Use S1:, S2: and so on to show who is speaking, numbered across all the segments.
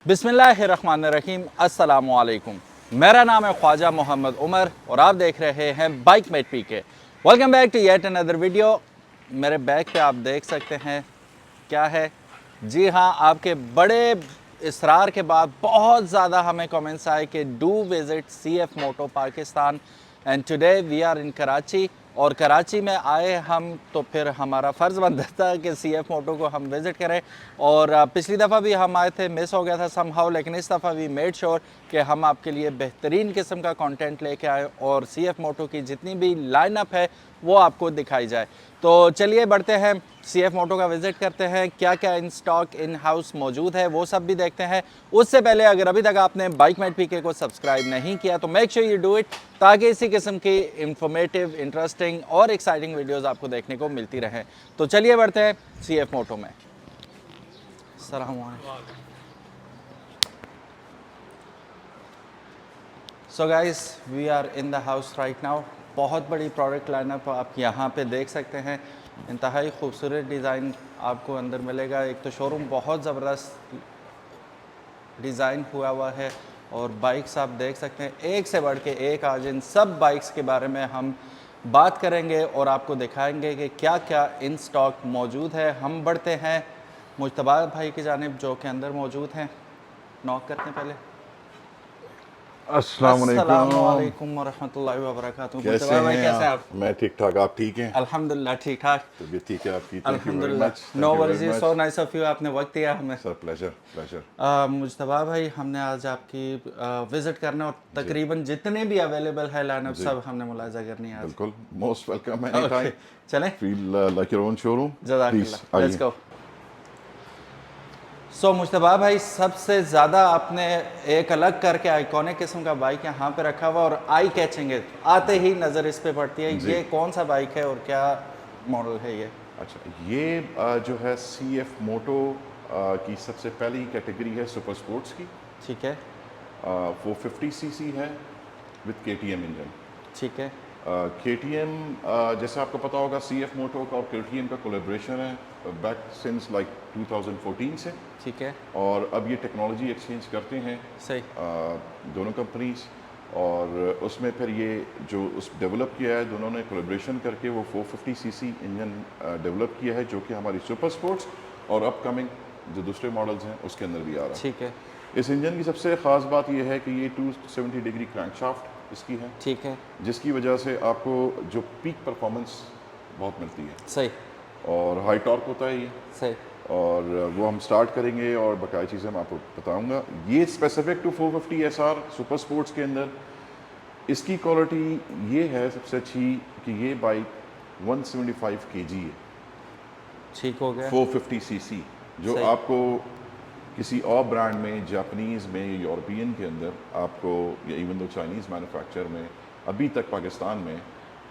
S1: बिस्मिल्लाहिर्रहमानिर्रहीम, अस्सलामुअलैकुम। मेरा नाम है ख्वाजा मोहम्मद उमर और आप देख रहे हैं bike mate PK. Welcome back to yet another video. मेरे बैक पे आप देख सकते हैं क्या है। जी हाँ, आपके बड़े इसरार के बाद बहुत ज़्यादा हमें कमेंट्स आए कि do visit CF moto Pakistan and today we are in Karachi. और कराची में आए हम तो फिर हमारा फ़र्ज़ बनता था कि CF मोटो को हम विज़िट करें। और पिछली दफ़ा भी हम आए थे, मिस हो गया था समहाउ, लेकिन इस दफ़ा वी मेड श्योर कि हम आपके लिए बेहतरीन किस्म का कंटेंट लेके आए और CF मोटो की जितनी भी लाइनअप है वो आपको दिखाई जाए। तो चलिए बढ़ते हैं, CF मोटो का विज़िट करते हैं, क्या क्या इन स्टॉक इन हाउस मौजूद है वो सब भी देखते हैं। उससे पहले अगर अभी तक आपने बाइक मेट पीके को सब्सक्राइब नहीं किया तो make sure you do it, ताकि इसी किस्म की इंफॉर्मेटिव, इंटरेस्टिंग और एक्साइटिंग वीडियोस आपको देखने को मिलती रहें। तो चलिए बढ़ते हैं CF मोटो में। So guys, we are in the house right now. बहुत बड़ी प्रोडक्ट लाइनअप आप यहाँ पे देख सकते हैं। इंतहाई खूबसूरत डिज़ाइन आपको अंदर मिलेगा। एक तो शोरूम बहुत ज़बरदस्त डिज़ाइन हुआ है और बाइक्स आप देख सकते हैं एक से बढ़ के एक। आज इन सब बाइक्स के बारे में हम बात करेंगे और आपको दिखाएंगे कि क्या क्या इन स्टॉक मौजूद है। हम बढ़ते हैं मुज्तबा भाई की जानिब जो कि अंदर मौजूद हैं। नॉक करते हैं पहले।
S2: अस्सलाम वालेकुम।
S1: अस्सलामुअलैकुम वरहमतुल्लाहि वबरकातुहू।
S2: कैसे
S1: मुज्तबा भाई
S2: हैं
S1: कैसे हैं आप?
S2: आप? मैं ठीक ठाक, आप ठीक हैं?
S1: अल्हम्दुलिल्लाह ठीक ठाक।
S2: तबीयत ठीक है आपकी? थैंक यू वेरी
S1: अल्हम्दुलिल्लाह,
S2: much,
S1: no
S2: thank you
S1: worries,
S2: very
S1: so
S2: much
S1: nice of you, आपने वक्त दिया हमें।
S2: सर। Pleasure pleasure.
S1: मुज्तबा भाई, हमने आज आपकी विज़िट करना और
S2: जी
S1: तकरीबन जितने भी अवेलेबल है लाइनअप
S2: जी,
S1: सब हमने मुलाजा करनी है आज।
S2: बिल्कुल, most welcome any
S1: okay
S2: time.
S1: चलें,
S2: feel like your own showroom. Please
S1: जज़ाकल्लाह, लेट्स
S2: आइए।
S1: गो। सो मुज्तबा भाई, सबसे ज़्यादा आपने एक अलग करके आइकॉनिक किस्म का बाइक यहाँ पे रखा हुआ और आई कैचिंग है, आते ही नज़र इस पे पड़ती है।
S2: जी,
S1: ये कौन सा बाइक है और क्या मॉडल है ये?
S2: अच्छा, ये जो है CF मोटो की सबसे पहली कैटेगरी है सुपर स्पोर्ट्स की।
S1: ठीक है,
S2: 450cc है विद KTM इंजन।
S1: ठीक है,
S2: KTM, जैसे आपको पता होगा, CF मोटो का और KTM का कोलेब्रेशन है बैक सिंस लाइक 2014 से।
S1: ठीक है,
S2: और अब ये टेक्नोलॉजी एक्सचेंज करते हैं
S1: सही,
S2: दोनों कंपनीज। और उसमें फिर ये जो उस डेवलप किया है, दोनों ने कोलेब्रेशन करके वो 450cc इंजन डेवलप किया है, जो कि हमारी सुपर स्पोर्ट्स और अपकमिंग जो दूसरे मॉडल्स हैं उसके अंदर भी आ रहा है।
S1: ठीक है,
S2: इस इंजन की सबसे ख़ास बात यह है कि ये 270 डिग्री क्रैंकशाफ्ट इसकी है,
S1: ठीक है,
S2: जिसकी वजह से आपको जो पीक परफॉर्मेंस बहुत मिलती है
S1: सही,
S2: और हाई टॉर्क होता है ये।
S1: सही,
S2: और वो हम स्टार्ट करेंगे और बकाया चीज़ें मैं आपको बताऊंगा। ये specific to 450 SR super sports के अंदर इसकी क्वालिटी ये है सबसे अच्छी कि ये बाइक 175 kg है,
S1: ठीक हो गया,
S2: 450cc, जो
S1: सही,
S2: आपको किसी और ब्रांड में, जापानीज़ में, यूरोपियन के अंदर आपको, या इवन दो चाइनीज़ मैन्युफैक्चर में अभी तक पाकिस्तान में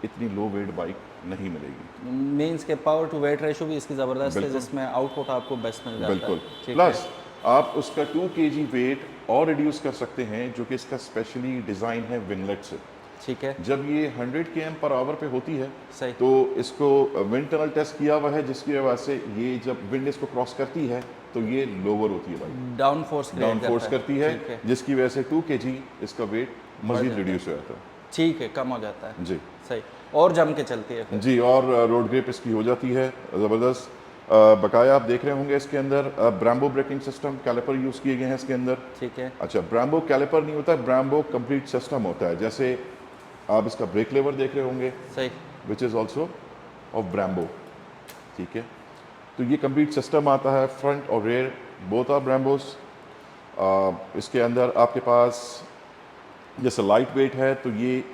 S2: इतनी लो वेट बाइक नहीं मिलेगी।
S1: मीन्स के पावर टू वेट रेशो भी इसकी ज़बरदस्त है,
S2: बिल्कुल
S1: जिसमें आउटपुट आपको बेस्ट मिल जाता
S2: बिल्कुल।
S1: है। ठीक है,
S2: प्लस आप उसका 2 kg वेट और रिड्यूस कर सकते हैं, जो कि इसका स्पेशली डिज़ाइन है विंगलेट से।
S1: ठीक है,
S2: जब ये 100 km/h पे होती है
S1: सही,
S2: तो इसको विंड टनल टेस्ट किया हुआ है, जिसकी वजह से ये जब विंड इसको क्रॉस करती है तो ये लोअर होती है bike,
S1: down force
S2: down
S1: create
S2: force
S1: करता
S2: करती है,
S1: ठीक है,
S2: जिसकी वजह से 2 kg इसका वेट
S1: बढ़
S2: मजीद
S1: जाता है।
S2: रिड्यूस हो जाता है।
S1: ठीक है, कम हो जाता है,
S2: जी
S1: सही, और जम के चलती है फिर।
S2: जी। और रोड ग्रिप इसकी हो जाती है ज़बरदस्त। बकाया आप देख रहे होंगे इसके अंदर ब्राम्बो ब्रेकिंग सिस्टम कैलिपर यूज़ किए गए हैं इसके अंदर।
S1: ठीक है,
S2: अच्छा, ब्राम्बो कैलिपर नहीं होता, ब्राम्बो कंप्लीट सिस्टम होता है। जैसे आप इसका ब्रेक लेवर देख रहे होंगे,
S1: सही,
S2: विच इज़ ऑल्सो ऑफ ब्राम्बो। ठीक है, तो ये कंप्लीट सिस्टम आता है, फ्रंट और रेयर बोथ आर ब्राम्बोस। इसके अंदर आपके पास जैसे लाइट वेट है तो ये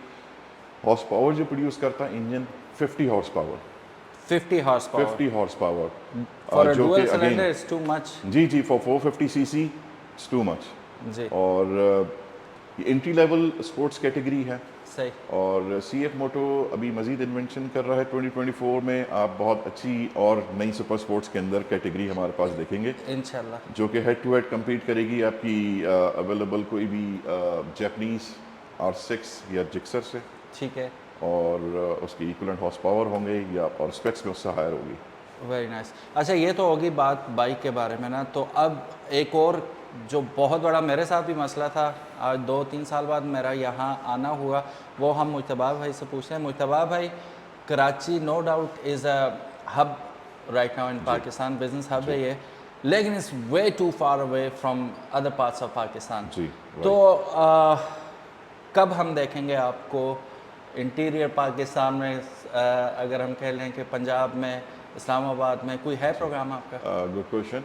S2: हॉर्स पावर जो प्रोड्यूस करता है engine 50 horsepower,
S1: 50 horsepower
S2: 50 horsepower,
S1: for a
S2: जो कि
S1: dual
S2: again
S1: cylinder is too much.
S2: जी जी, for 450cc it's too much.
S1: जी,
S2: और ये एंट्री लेवल स्पोर्ट्स कैटेगरी है।
S1: सही,
S2: और CF मोटो अभी मजीद इन्वेंशन कर रहा है। 2024 में आप बहुत अच्छी और नई सुपर स्पोर्ट्स के अंदर कैटेगरी हमारे पास देखेंगे,
S1: इंशाल्लाह,
S2: जो कि हेड टू हेड कम्पीट करेगी आपकी अवेलेबल कोई भी जापानीज R6 या जिक्सर से।
S1: ठीक है,
S2: और उसकी इक्वलेंट हॉर्स पावर होंगे या और स्पेक्स में उससे हायर होगी।
S1: Very nice. अच्छा, ये तो होगी बात बाइक के बारे में ना, तो अब एक और जो बहुत बड़ा मेरे साथ भी मसला था, आज 2-3 साल बाद मेरा यहाँ आना हुआ, वो हम मुज्तबा भाई से पूछते हैं। मुज्तबा भाई, Karachi no doubt is a hub right now in Pakistan, business hub है ये, लेकिन it's way too far away from other parts of Pakistan.
S2: जी,
S1: तो कब हम देखेंगे आपको इंटीरियर पाकिस्तान में, अगर हम कह लें कि पंजाब में, इस्लामाबाद में, कोई है प्रोग्राम आपका?
S2: Good question.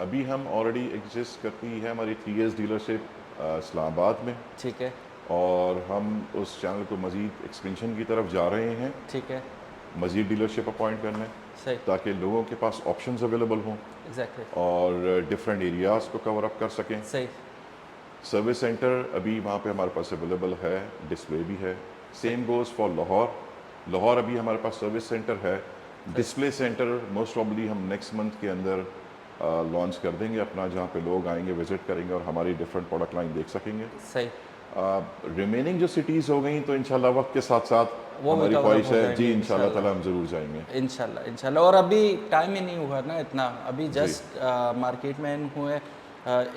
S2: अभी हम ऑलरेडी एग्जिस्ट करती है हमारी TS डीलरशिप इस्लामाबाद में,
S1: ठीक है,
S2: और हम उस चैनल को मज़ीद एक्सपेंशन की तरफ जा रहे हैं,
S1: ठीक है,
S2: मज़ीद डीलरशिप अपॉइंट करने,
S1: सही,
S2: ताकि लोगों के पास ऑप्शंस अवेलेबल हों
S1: एग्जैक्टली,
S2: और डिफरेंट एरियाज़ को कवर अप कर सकें।
S1: सही,
S2: सर्विस सेंटर अभी वहाँ पे हमारे पास अवेलेबल है, डिस्प्ले भी है। Same goes for Lahore. Lahore अभी हमारे पास सर्विस सेंटर है, डिस्प्ले सेंटर मोस्ट प्रॉब्ली हम नेक्स्ट मंथ के अंदर लॉन्च कर देंगे अपना, जहाँ पे लोग आएंगे, विजिट करेंगे और हमारी डिफरेंट प्रोडक्ट लाइन देख सकेंगे।
S1: सही,
S2: रिमेनिंग जो सिटीज़ हो गई तो इंशाल्लाह वक्त के साथ साथ
S1: वो भी
S2: हमारी
S1: cover up
S2: ख्वाहिश
S1: हो
S2: है
S1: जाएंगे
S2: जी, इंशाल्लाह
S1: इंशाल्लाह।
S2: ताला हम ज़रूर जाएंगे।
S1: इंशाल्लाह, इंशाल्लाह। और अभी टाइम ही नहीं हुआ ना इतना, अभी जस्ट मार्केट में इन हुए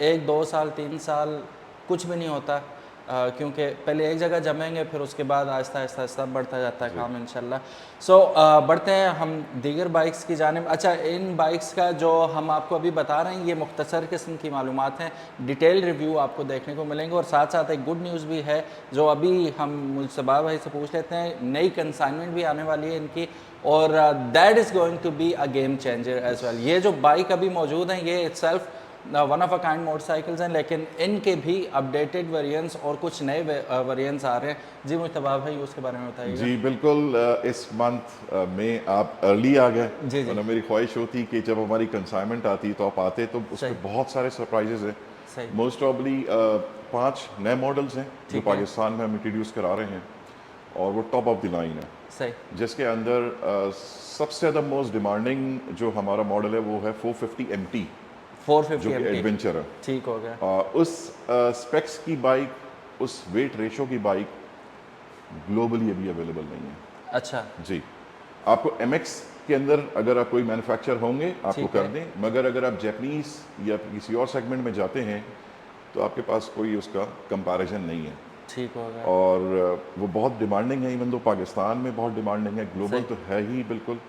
S1: 1-2 साल 3 साल कुछ भी नहीं होता, क्योंकि पहले एक जगह जमेंगे, फिर उसके बाद आहिस्ता आहिस्ता आहिस्ता बढ़ता जाता है काम इंशाल्लाह। सो बढ़ते हैं हम दीगर बाइक्स की जानिब। अच्छा, इन बाइक्स का जो हम आपको अभी बता रहे हैं, ये मुख्तसर किस्म की मालूमात हैं, डिटेल रिव्यू आपको देखने को मिलेंगे, और साथ साथ एक गुड न्यूज़ भी है जो अभी हम मुज्तबा भाई से पूछ लेते हैं। नई कंसाइनमेंट भी आने वाली है इनकी, और that is going to be a game changer as well. ये जो बाइक अभी मौजूद हैं, ये itself one of a kind motorcycles हैं, लेकिन इनके भी अपडेटेड वेरिएंट्स और कुछ नए वेरिएंट्स आ रहे हैं। जी मुज्तबा भाई, उसके बारे में बताइएगा।
S2: जी बिल्कुल। इस मंथ में आप अर्ली आ गए,
S1: जी, जी।
S2: वरना मेरी ख्वाहिश होती कि जब हमारी कंसाइनमेंट आती तो आप आते, तो उसमें
S1: सही।
S2: बहुत सारे सरप्राइजेज हैं।
S1: सही,
S2: मोस्ट प्रॉब्ली 5 नए मॉडल्स हैं जो
S1: ठीक है।
S2: पाकिस्तान में हम इंट्रोड्यूस करा रहे हैं, और वो टॉप ऑफ द लाइन है,
S1: सही,
S2: जिसके अंदर सबसे ज़्यादा मोस्ट डिमांडिंग जो हमारा मॉडल है वो है 450 MT, जो
S1: 450
S2: कि
S1: MT,
S2: एडवेंचर है।
S1: ठीक हो गया।
S2: उस स्पेक्स की बाइक, उस वेट रेशो की बाइक ग्लोबली अभी अवेलेबल नहीं है।
S1: अच्छा,
S2: जी, आपको MX के अंदर अगर आप कोई मैन्युफैक्चर होंगे आपको
S1: ठीक
S2: कर
S1: है।
S2: दें, मगर अगर आप जैपनीज़ या किसी और सेगमेंट में जाते हैं तो आपके पास कोई उसका कंपैरिजन नहीं है,
S1: ठीक हो गया।
S2: और वो बहुत डिमांडिंग है। इवन तो पाकिस्तान में बहुत डिमांडिंग है, ग्लोबल
S1: सही।
S2: तो है ही बिल्कुल।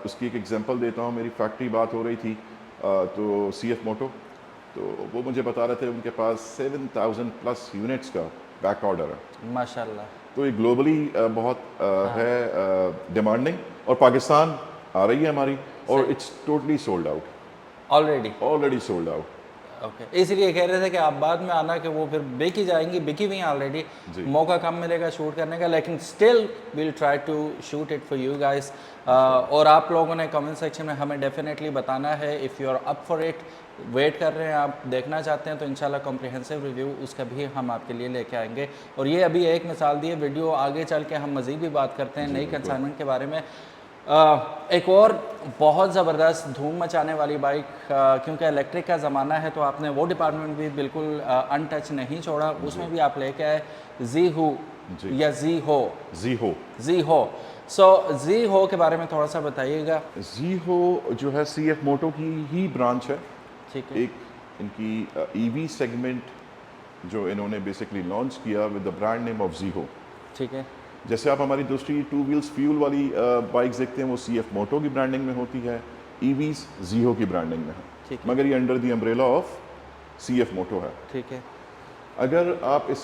S2: उसकी एक एग्जांपल देता हूँ। मेरी फैक्ट्री बात हो रही थी, तो CF मोटो, तो वो मुझे बता रहे थे उनके पास 7000 प्लस यूनिट्स का बैक ऑर्डर है।
S1: माशाल्लाह।
S2: तो ये ग्लोबली बहुत है डिमांडिंग, और पाकिस्तान आ रही है हमारी, और it's totally sold out, already sold out.
S1: Okay, इसलिए कह रहे थे कि आप बाद में आना, कि वो फिर बिकी जाएंगी, बिकी हुई हैं ऑलरेडी, मौका कम मिलेगा शूट करने का, लेकिन still will try to shoot it for you guys. और आप लोगों ने कमेंट सेक्शन में हमें डेफिनेटली बताना है, if you are up for it, wait कर रहे हैं आप, देखना चाहते हैं, तो इंशाल्लाह कॉम्प्रिहेंसिव रिव्यू उसका भी हम आपके लिए लेके आएंगे। और ये अभी एक मिसाल दी है, वीडियो आगे चल के हम मज़ीद भी बात करते हैं नई कंसाइनमेंट के बारे में। एक और बहुत ज़बरदस्त धूम मचाने वाली बाइक, क्योंकि इलेक्ट्रिक का ज़माना है, तो आपने वो डिपार्टमेंट भी बिल्कुल अनटच नहीं छोड़ा, उसमें भी आप लेके आए ज़ीहू या ज़ीहो। सो ज़ीहो के बारे में थोड़ा सा बताइएगा।
S2: ज़ीहो जो है CF मोटो की ही ब्रांच है।
S1: ठीक है,
S2: एक इनकी EV सेगमेंट जो इन्होंने बेसिकली लॉन्च किया with the brand name of Zeeho.
S1: ठीक है,
S2: जैसे आप हमारी दूसरी 2 व्हील्स फ्यूल वाली बाइक्स देखते हैं, वो CF मोटो की ब्रांडिंग में होती है, EVs ज़ीहो की ब्रांडिंग में है, मगर ये under the umbrella of CF मोटो है।
S1: ठीक है,
S2: अगर आप इस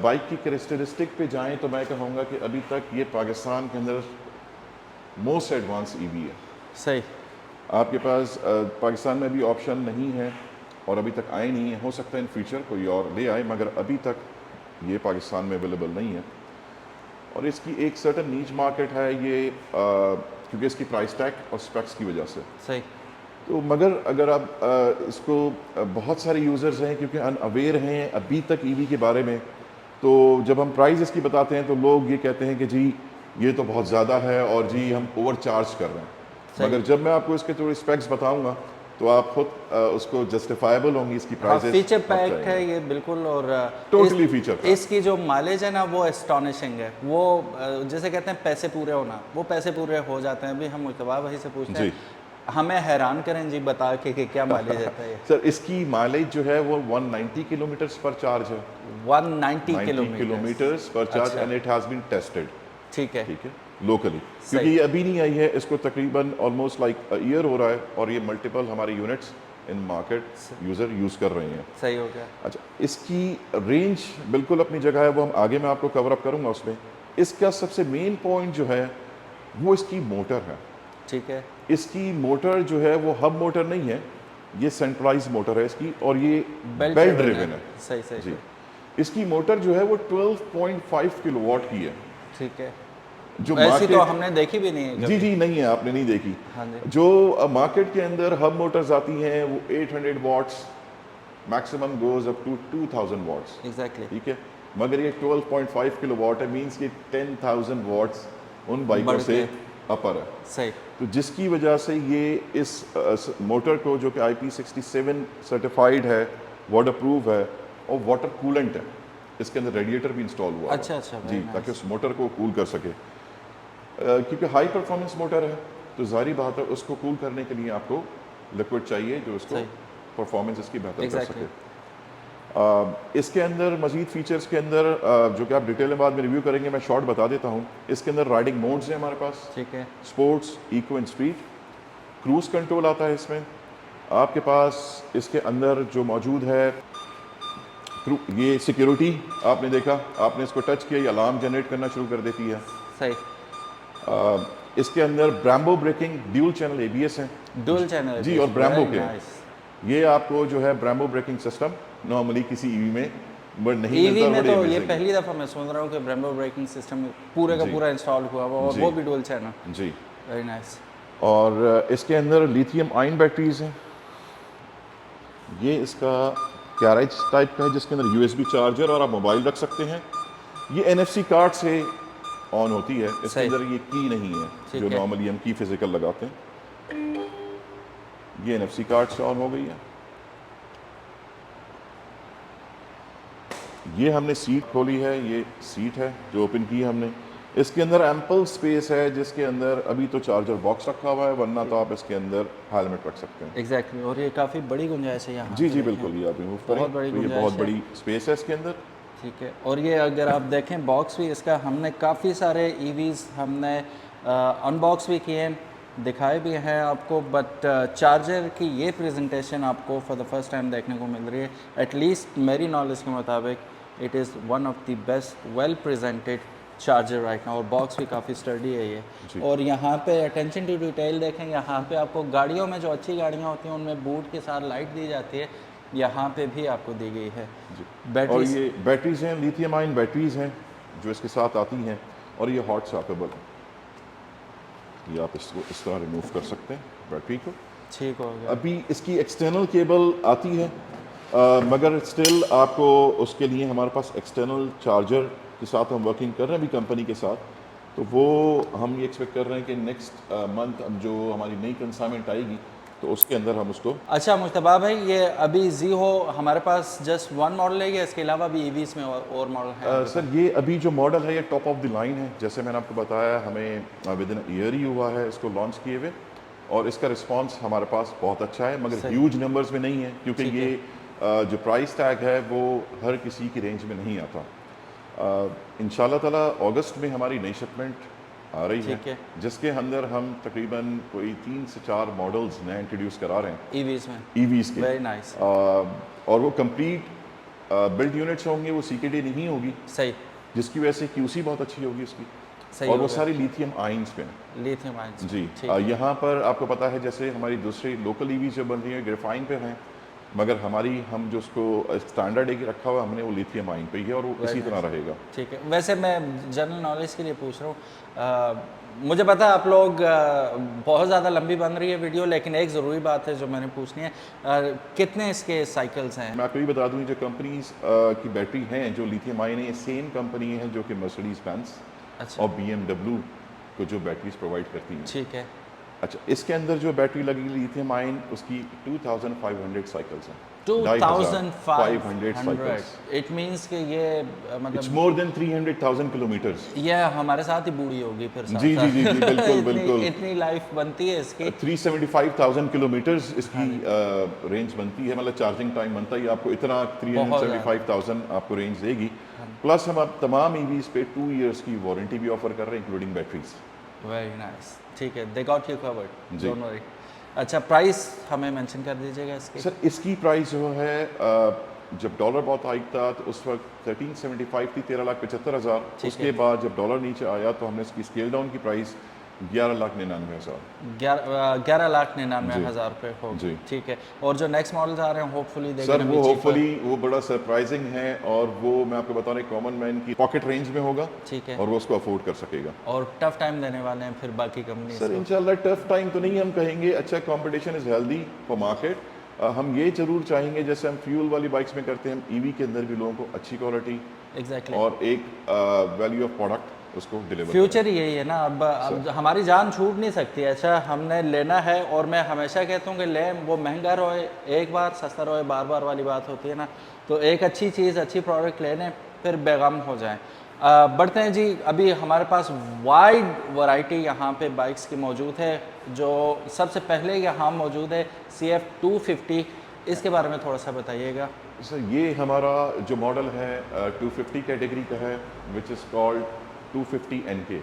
S2: बाइक की कैरेक्टरिस्टिक पे जाएं तो मैं कहूँगा कि अभी तक ये पाकिस्तान के अंदर मोस्ट एडवांस EV है।
S1: सही,
S2: आपके पास पाकिस्तान में अभी ऑप्शन नहीं है, और अभी तक आए नहीं है। हो सकता है इन फ्यूचर कोई और ले आए, मगर अभी तक ये पाकिस्तान में अवेलेबल नहीं है। और इसकी एक सर्टन नीच मार्केट है ये, क्योंकि इसकी प्राइस टैग और स्पेक्स की वजह से।
S1: सही,
S2: तो मगर अगर आप इसको बहुत सारे यूज़र्स हैं क्योंकि अनअवेयर हैं अभी तक EV के बारे में, तो जब हम प्राइस इसकी बताते हैं तो लोग ये कहते हैं कि जी ये तो बहुत ज़्यादा है और जी हम ओवर चार्ज कर रहे हैं। मगर जब मैं आपको इसके थोड़ी स्पेक्स बताऊंगा तो आप खुद उसको जस्टिफाइबल होंगी इसकी
S1: हाँ,
S2: प्राइसेस।
S1: फीचर पैक्ड है ये बिल्कुल। और
S2: Totally feature packed।
S1: इसकी जो माइलेज है ना वो एस्टॉनिशिंग है। वो जैसे कहते हैं पैसे पूरे होना, वो पैसे पूरे हो जाते हैं। अभी हम मुश्तबा भाई से पूछते
S2: जी।
S1: हैं, हमें हैरान करें जी बता के कि क्या माइलेज देता है ये।
S2: सर इसकी माइलेज जो है वो 190 किलोमीटर्स पर चार्ज है।
S1: 190
S2: 90 किलोमीटर्स पर चार्ज
S1: अच्छा।
S2: And it has been tested.
S1: ठीक है।
S2: ठीक है, लोकली, क्योंकि ये अभी नहीं आई है, इसको तकरीबन ऑलमोस्ट लाइक ईयर हो रहा है और ये मल्टीपल हमारे units in market user use कर रहे हैं।
S1: सही हो गया।
S2: अच्छा, इसकी रेंज बिल्कुल अपनी जगह है, वो हम आगे मैं आपको कवर अप करूंगा उसमें। इसका सबसे मेन पॉइंट जो है वो इसकी मोटर है।
S1: ठीक है।
S2: इसकी मोटर जो है वो हब मोटर नहीं है, ये सेंट्रलाइज मोटर है इसकी, और ये
S1: बेल्ट
S2: बेल्ट
S1: ड्रिवन
S2: ड्रिवन है।
S1: सही सही
S2: जी, इसकी मोटर जो है वो 12.5 किलोवाट की है।
S1: ठीक है।
S2: जो
S1: ऐसी
S2: मार्केट,
S1: तो हमने देखी भी नहीं है
S2: जी
S1: कभी।
S2: जी नहीं है, आपने नहीं देखी।
S1: हाँ जी।
S2: जो मार्केट के अंदर हब मोटर्स आती हैं वो 800 watts, maximum goes up to 2000 watts.
S1: Exactly.
S2: ठीक है, मगर ये 12.5 किलोवाट है, मींस कि 10,000 वाट्स उन बाइकों
S1: बढ़
S2: से
S1: के।
S2: अपर है।
S1: सही।
S2: तो जिसकी वजह से ये इस मोटर को, जो कि IP67 सर्टिफाइड है, वाटर प्रूफ है और वाटर कूलेंट है, इसके अंदर रेडिएटर भी इंस्टॉल हुआ
S1: अच्छा,
S2: है।
S1: अच्छा,
S2: जी,
S1: very
S2: ताकि
S1: nice।
S2: उस मोटर को कूल कर सके। क्योंकि हाई परफॉर्मेंस मोटर है तो जाहिर बात है उसको कूल करने के लिए आपको लिक्विड चाहिए जो उसको
S1: सही।
S2: परफॉर्मेंस इसकी बेहतर
S1: Exactly।
S2: कर सके। इसके अंदर मजीद फीचर्स के अंदर जो कि आप डिटेल में बाद में रिव्यू करेंगे, मैं शॉर्ट बता देता हूँ। इसके अंदर राइडिंग मोड्स हैं हमारे पास,
S1: ठीक है।
S2: Sports, eco and speed. Cruise control आता है इसमें आपके पास। इसके अंदर जो मौजूद है ये सिक्योरिटी, आपने देखा, आपने इसको टच किया, ये अलार्म जनरेट करना शुरू कर देती है।
S1: सही।
S2: इसके अंदर Brembo braking, dual channel ABS है
S1: डुअल चैनल
S2: जी, और ब्रैम्बो के
S1: नाइस।
S2: ये आपको जो है ब्रैम्बो ब्रेकिंग सिस्टम नॉर्मली किसी ईवी में बट नहीं
S1: ईवी
S2: मिलता।
S1: में
S2: बड़े
S1: तो ये
S2: amazing है।
S1: पहली दफ़ा मैं सुन रहा हूँ कि ब्रेम्बो ब्रेकिंग सिस्टम पूरे का
S2: जी।
S1: पूरा इंस्टॉल हुआ हुआ, और
S2: जी।
S1: वो भी डुअल चैनल।
S2: जी,
S1: वेरी नाइस।
S2: और इसके अंदर लिथियम आयन बैटरीज हैं। ये इसका कैरेज टाइप का है जिसके अंदर USB चार्जर और आप मोबाइल रख सकते हैं। ये NFC कार्ड से ऑन होती है, इसके
S1: सही।
S2: अंदर ये की नहीं है
S1: ठीक
S2: जो
S1: है।
S2: नॉर्मली हम की फिजिकल लगाते हैं। ये NFC कार्ड से ऑन हो गई है। ये हमने सीट खोली है, ये सीट है जो ओपन की है हमने। इसके अंदर एम्पल स्पेस है जिसके अंदर अभी तो चार्जर बॉक्स रखा हुआ है, वरना तो आप इसके अंदर हेलमेट रख सकते हैं।
S1: एग्जैक्टली। और ये काफ़ी बड़ी गुंजाइश है यहाँ
S2: जी
S1: पे
S2: जी
S1: देखें।
S2: बिल्कुल, ये आप रिमूव करें
S1: बहुत बड़ी
S2: तो ये
S1: गुंजाइश
S2: बहुत
S1: है।
S2: बड़ी स्पेस है इसके अंदर।
S1: ठीक है। और ये अगर आप देखें बॉक्स भी इसका, हमने काफ़ी सारे EVs हमने अनबॉक्स भी किए हैं, दिखाए भी हैं आपको, बट चार्जर की ये प्रेजेंटेशन आपको फॉर द फर्स्ट टाइम देखने को मिल रही है। एटलीस्ट मेरी नॉलेज के मुताबिक it is one of the best well presented charger right now. और बॉक्स भी काफ़ी स्टडी है ये।
S2: जी।
S1: और यहाँ पे अटेंशन टू डिटेल देखें, यहाँ पे आपको गाड़ियों में जो अच्छी गाड़ियाँ होती हैं उनमें बूट के साथ लाइट दी जाती है, यहाँ पे भी आपको दी गई है।
S2: और
S1: बैटरी
S2: ये बैटरीज हैं, लिथियम आयन बैटरीज हैं जो इसके साथ आती हैं, और ये हॉट स्वैपेबल है। ये आप इसको इस तरह रिमूव कर सकते हैं बैटरी को।
S1: ठीक हो गया।
S2: अभी इसकी एक्सटर्नल केबल आती है, मगर स्टिल आपको उसके लिए हमारे पास एक्सटर्नल चार्जर के साथ हम वर्किंग कर रहे हैं अभी कंपनी के साथ, तो वो हम ये एक्सपेक्ट कर रहे हैं कि नेक्स्ट मंथ जो हमारी नई कंसाइनमेंट आएगी तो उसके अंदर हम उसको।
S1: अच्छा मुश्तबा भाई, ये अभी Zeo हमारे पास जस्ट वन मॉडल है या इसके अलावा भी EVs में और मॉडल है?
S2: सर ये अभी जो मॉडल है ये टॉप ऑफ द लाइन है, जैसे मैंने आपको बताया हमें विद इन ईयर ही हुआ है इसको लॉन्च किए हुए, और इसका रिस्पांस हमारे पास बहुत अच्छा है, मगर
S1: सही।
S2: ह्यूज नंबर्स में नहीं है क्योंकि
S1: ठीक
S2: ये जो प्राइस टैग है वो हर किसी की रेंज में नहीं आता। इंशाल्लाह ताला अगस्त में हमारी नई शिपमेंट आ रही
S1: ठीक है।
S2: जिसके अंदर हम तकरीबन कोई 3 से 4 मॉडल्स नए इंट्रोड्यूस करा रहे हैं
S1: EVs में।
S2: EVs के।
S1: Very nice.
S2: और वो कंप्लीट बिल्ड यूनिट्स होंगे, वो CKD नहीं होगी,
S1: सही।
S2: जिसकी वजह से QC बहुत अच्छी होगी उसकी,
S1: सही
S2: और
S1: हो
S2: वो
S1: गया।
S2: सारी लिथियम आयंस पे हैं।
S1: Lithium ions.
S2: जी।
S1: ठीक है।
S2: यहाँ पर आपको पता है जैसे हमारी दूसरी लोकल EVs जो बन रही है ग्रेफाइन पे हैं, मगर हमारी हम जो उसको स्टैंडर्ड एक रखा हुआ हमने वो लिथियम आयन पे ही है, और वो
S1: Very
S2: इसी तरह
S1: nice।
S2: रहेगा।
S1: ठीक है। वैसे मैं जनरल नॉलेज के लिए पूछ रहा हूँ, मुझे पता है आप लोग बहुत ज़्यादा लंबी बन रही है वीडियो, लेकिन एक ज़रूरी बात है जो मैंने पूछनी है, कितने इसके साइकिल्स हैं?
S2: मैं आपको ये बता दूँ जो कंपनीज की बैटरी हैं जो लिथियम आयन है, ये सेम कंपनी है जो कि मर्सिडीज बेंज
S1: अच्छा।
S2: और BMW को जो बैटरीज प्रोवाइड करती हैं।
S1: ठीक है।
S2: अच्छा, इसके अंदर जो बैटरी लगी लिथियम आयन उसकी 2500 साइकिल्स हैं। 2500 साइकिल्स।
S1: 2500 इट मींस कि ये
S2: इट्स
S1: मतलब
S2: मोर देन 300,000 किलोमीटर्स।
S1: ये हमारे साथ ही बूढ़ी होगी फिर साथ
S2: जी जी
S1: साथ
S2: जी जी, बिल्कुल
S1: इतनी
S2: बिल्कुल।
S1: इतनी लाइफ बनती है इसकी।
S2: 375,000 किलोमीटर्स इसकी
S1: हाँ
S2: रेंज बनती है, मतलब चार्जिंग टाइम बनता है, ये आपको इतना
S1: बहुत ज़्यादा।
S2: 375,000 आपको रेंज देगी। प्लस हम आप तमाम ईवीज पे 2 इयर्स की वारंटी भी ऑफर कर रहे हैं, इंक्लूडिंग बैटरीज।
S1: वेरी नाइस, ठीक है, दे गॉट यू कवर्ड,
S2: जी।
S1: Don't worry. अच्छा, प्राइस हमें मेंशन कर दीजिएगा इसकी।
S2: सर इसकी प्राइस जो है जब डॉलर बहुत हाइक था तो उस वक्त 1375 थी, 13,75,000।
S1: ठीक
S2: उसके
S1: है।
S2: बाद जब डॉलर नीचे आया तो हमने इसकी स्केल डाउन की प्राइस 11,99,000।
S1: 11,99,000 रुपये होगी,
S2: जी।
S1: ठीक है। और जो नेक्स्ट मॉडल्स आ रहे हैं होपफुली दे
S2: सर
S1: गोना
S2: वो
S1: बी चीपर।
S2: होपफुली वो बड़ा सरप्राइजिंग है, और वो मैं आपको बता रहा हूँ कॉमन मैन की पॉकेट रेंज में होगा,
S1: ठीक है।
S2: और वो उसको अफोर्ड कर सकेगा।
S1: और टफ टाइम देने वाले हैं फिर बाकी कंपनी
S2: सर
S1: को।
S2: इंशाल्लाह टफ टाइम तो नहीं हम कहेंगे, अच्छा competition is healthy for market. हम ये जरूर चाहेंगे जैसे हम फ्यूल वाली बाइक्स में करते हैं, हम ईवी के अंदर भी लोगों को अच्छी क्वालिटी
S1: एग्जैक्टली।
S2: और एक वैल्यू ऑफ प्रोडक्ट उसको डिलीवर
S1: फ्यूचर ही यही है ना। अब हमारी जान छूट नहीं सकती। अच्छा, हमने लेना है, और मैं हमेशा कहता हूँ कि लें, वो महंगा रोए एक बार, सस्ता रोए बार बार वाली बात होती है ना। तो एक अच्छी चीज़, अच्छी प्रोडक्ट ले लें, फिर बेगम हो जाएं। बढ़ते हैं जी। अभी हमारे पास वाइड वैरायटी यहाँ पे बाइक्स की मौजूद है। जो सबसे पहले यहाँ मौजूद है CF250, इसके बारे में थोड़ा सा बताइएगा।
S2: सर ये हमारा जो मॉडल है 250 कैटेगरी का है, विच इज़ कॉल्ड 250 NK।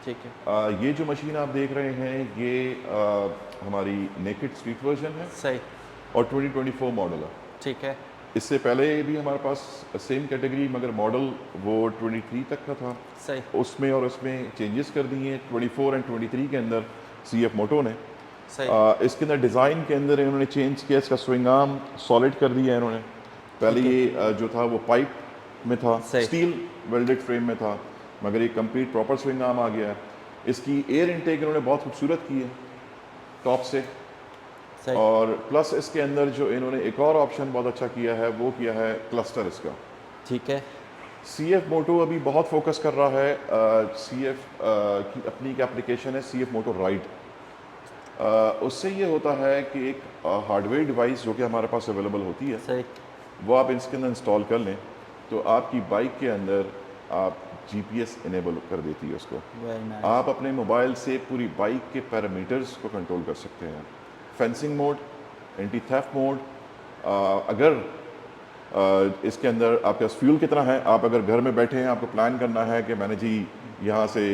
S1: ठीक है,
S2: ये जो मशीन आप देख रहे हैं ये हमारी नेकेड स्ट्रीट वर्जन है
S1: सही,
S2: और 2024 मॉडल है।
S1: ठीक है,
S2: इससे पहले भी हमारे पास सेम कैटेगरी मगर मॉडल वो 23 तक का था,
S1: सही,
S2: उसमें और उसमें चेंजेस कर दिए 24 एंड 23 के अंदर CF मोटो ने।
S1: सही,
S2: इसके अंदर डिज़ाइन के अंदर इन्होंने चेंज किया, इसका स्विंग आर्म सॉलिड कर दिया इन्होंने। पहले
S1: ठीक है,
S2: ये जो था वो पाइप में था,
S1: सही।
S2: स्टील वेल्डेड फ्रेम में था, मगर ये कंप्लीट प्रॉपर स्विंग आर्म आ गया है। इसकी एयर इनटेक इन्होंने बहुत खूबसूरत की है टॉप से,
S1: सही,
S2: और प्लस इसके अंदर जो इन्होंने एक और ऑप्शन बहुत अच्छा किया है वो किया है क्लस्टर इसका।
S1: ठीक है,
S2: CF मोटो अभी बहुत फोकस कर रहा है CF की अपनी एक एप्लीकेशन है CF मोटो राइड। उससे ये होता है कि एक हार्डवेयर डिवाइस जो कि हमारे पास अवेलेबल होती है,
S1: सही,
S2: वो आप इसके अंदर इंस्टॉल कर लें तो आपकी बाइक के अंदर आप GPS इनेबल कर देती है उसको।
S1: वेरी नाइस,
S2: आप अपने मोबाइल से पूरी बाइक के पैरामीटर्स को कंट्रोल कर सकते हैं। Fencing mode, anti theft mode, अगर इसके अंदर आपके पास फ्यूल कितना है, आप अगर घर में बैठे हैं, आपको प्लान करना है कि मैंने जी यहाँ से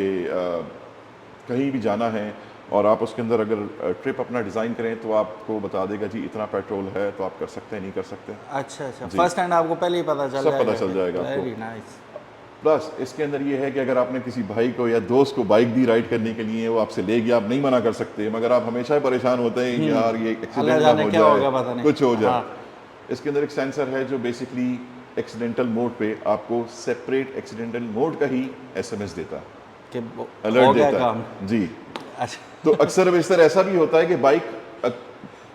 S2: कहीं भी जाना है, और आप उसके अंदर अगर ट्रिप अपना डिज़ाइन करें तो आपको बता देगा जी इतना पेट्रोल है, तो आप कर सकते हैं, नहीं कर सकते।
S1: अच्छा अच्छा, फर्स्ट हैंड आपको पहले ही पता चल
S2: सब
S1: जाएगा।
S2: पता चल जाएगा आपको।
S1: वेरी नाइस,
S2: प्लस इसके अंदर ये है कि अगर आपने किसी भाई को या दोस्त को बाइक दी राइड करने के लिए, वो आपसे ले गया, आप नहीं मना कर सकते, मगर आप हमेशा परेशान होते हैं यार ये
S1: अल्लाह
S2: एक्सीडेंट ना
S1: जाने
S2: हो
S1: क्या होगा पता
S2: जाए,
S1: नहीं।
S2: कुछ हो जाए।
S1: हाँ,
S2: इसके अंदर एक सेंसर है जो बेसिकली एक्सीडेंटल मोड पे आपको सेपरेट एक्सीडेंटल मोड का ही SMS देता है,
S1: कि
S2: अलर्ट
S1: हो गया
S2: देता
S1: काम।
S2: है जी।
S1: अच्छा,
S2: तो अक्सर बेशतर ऐसा भी होता है कि बाइक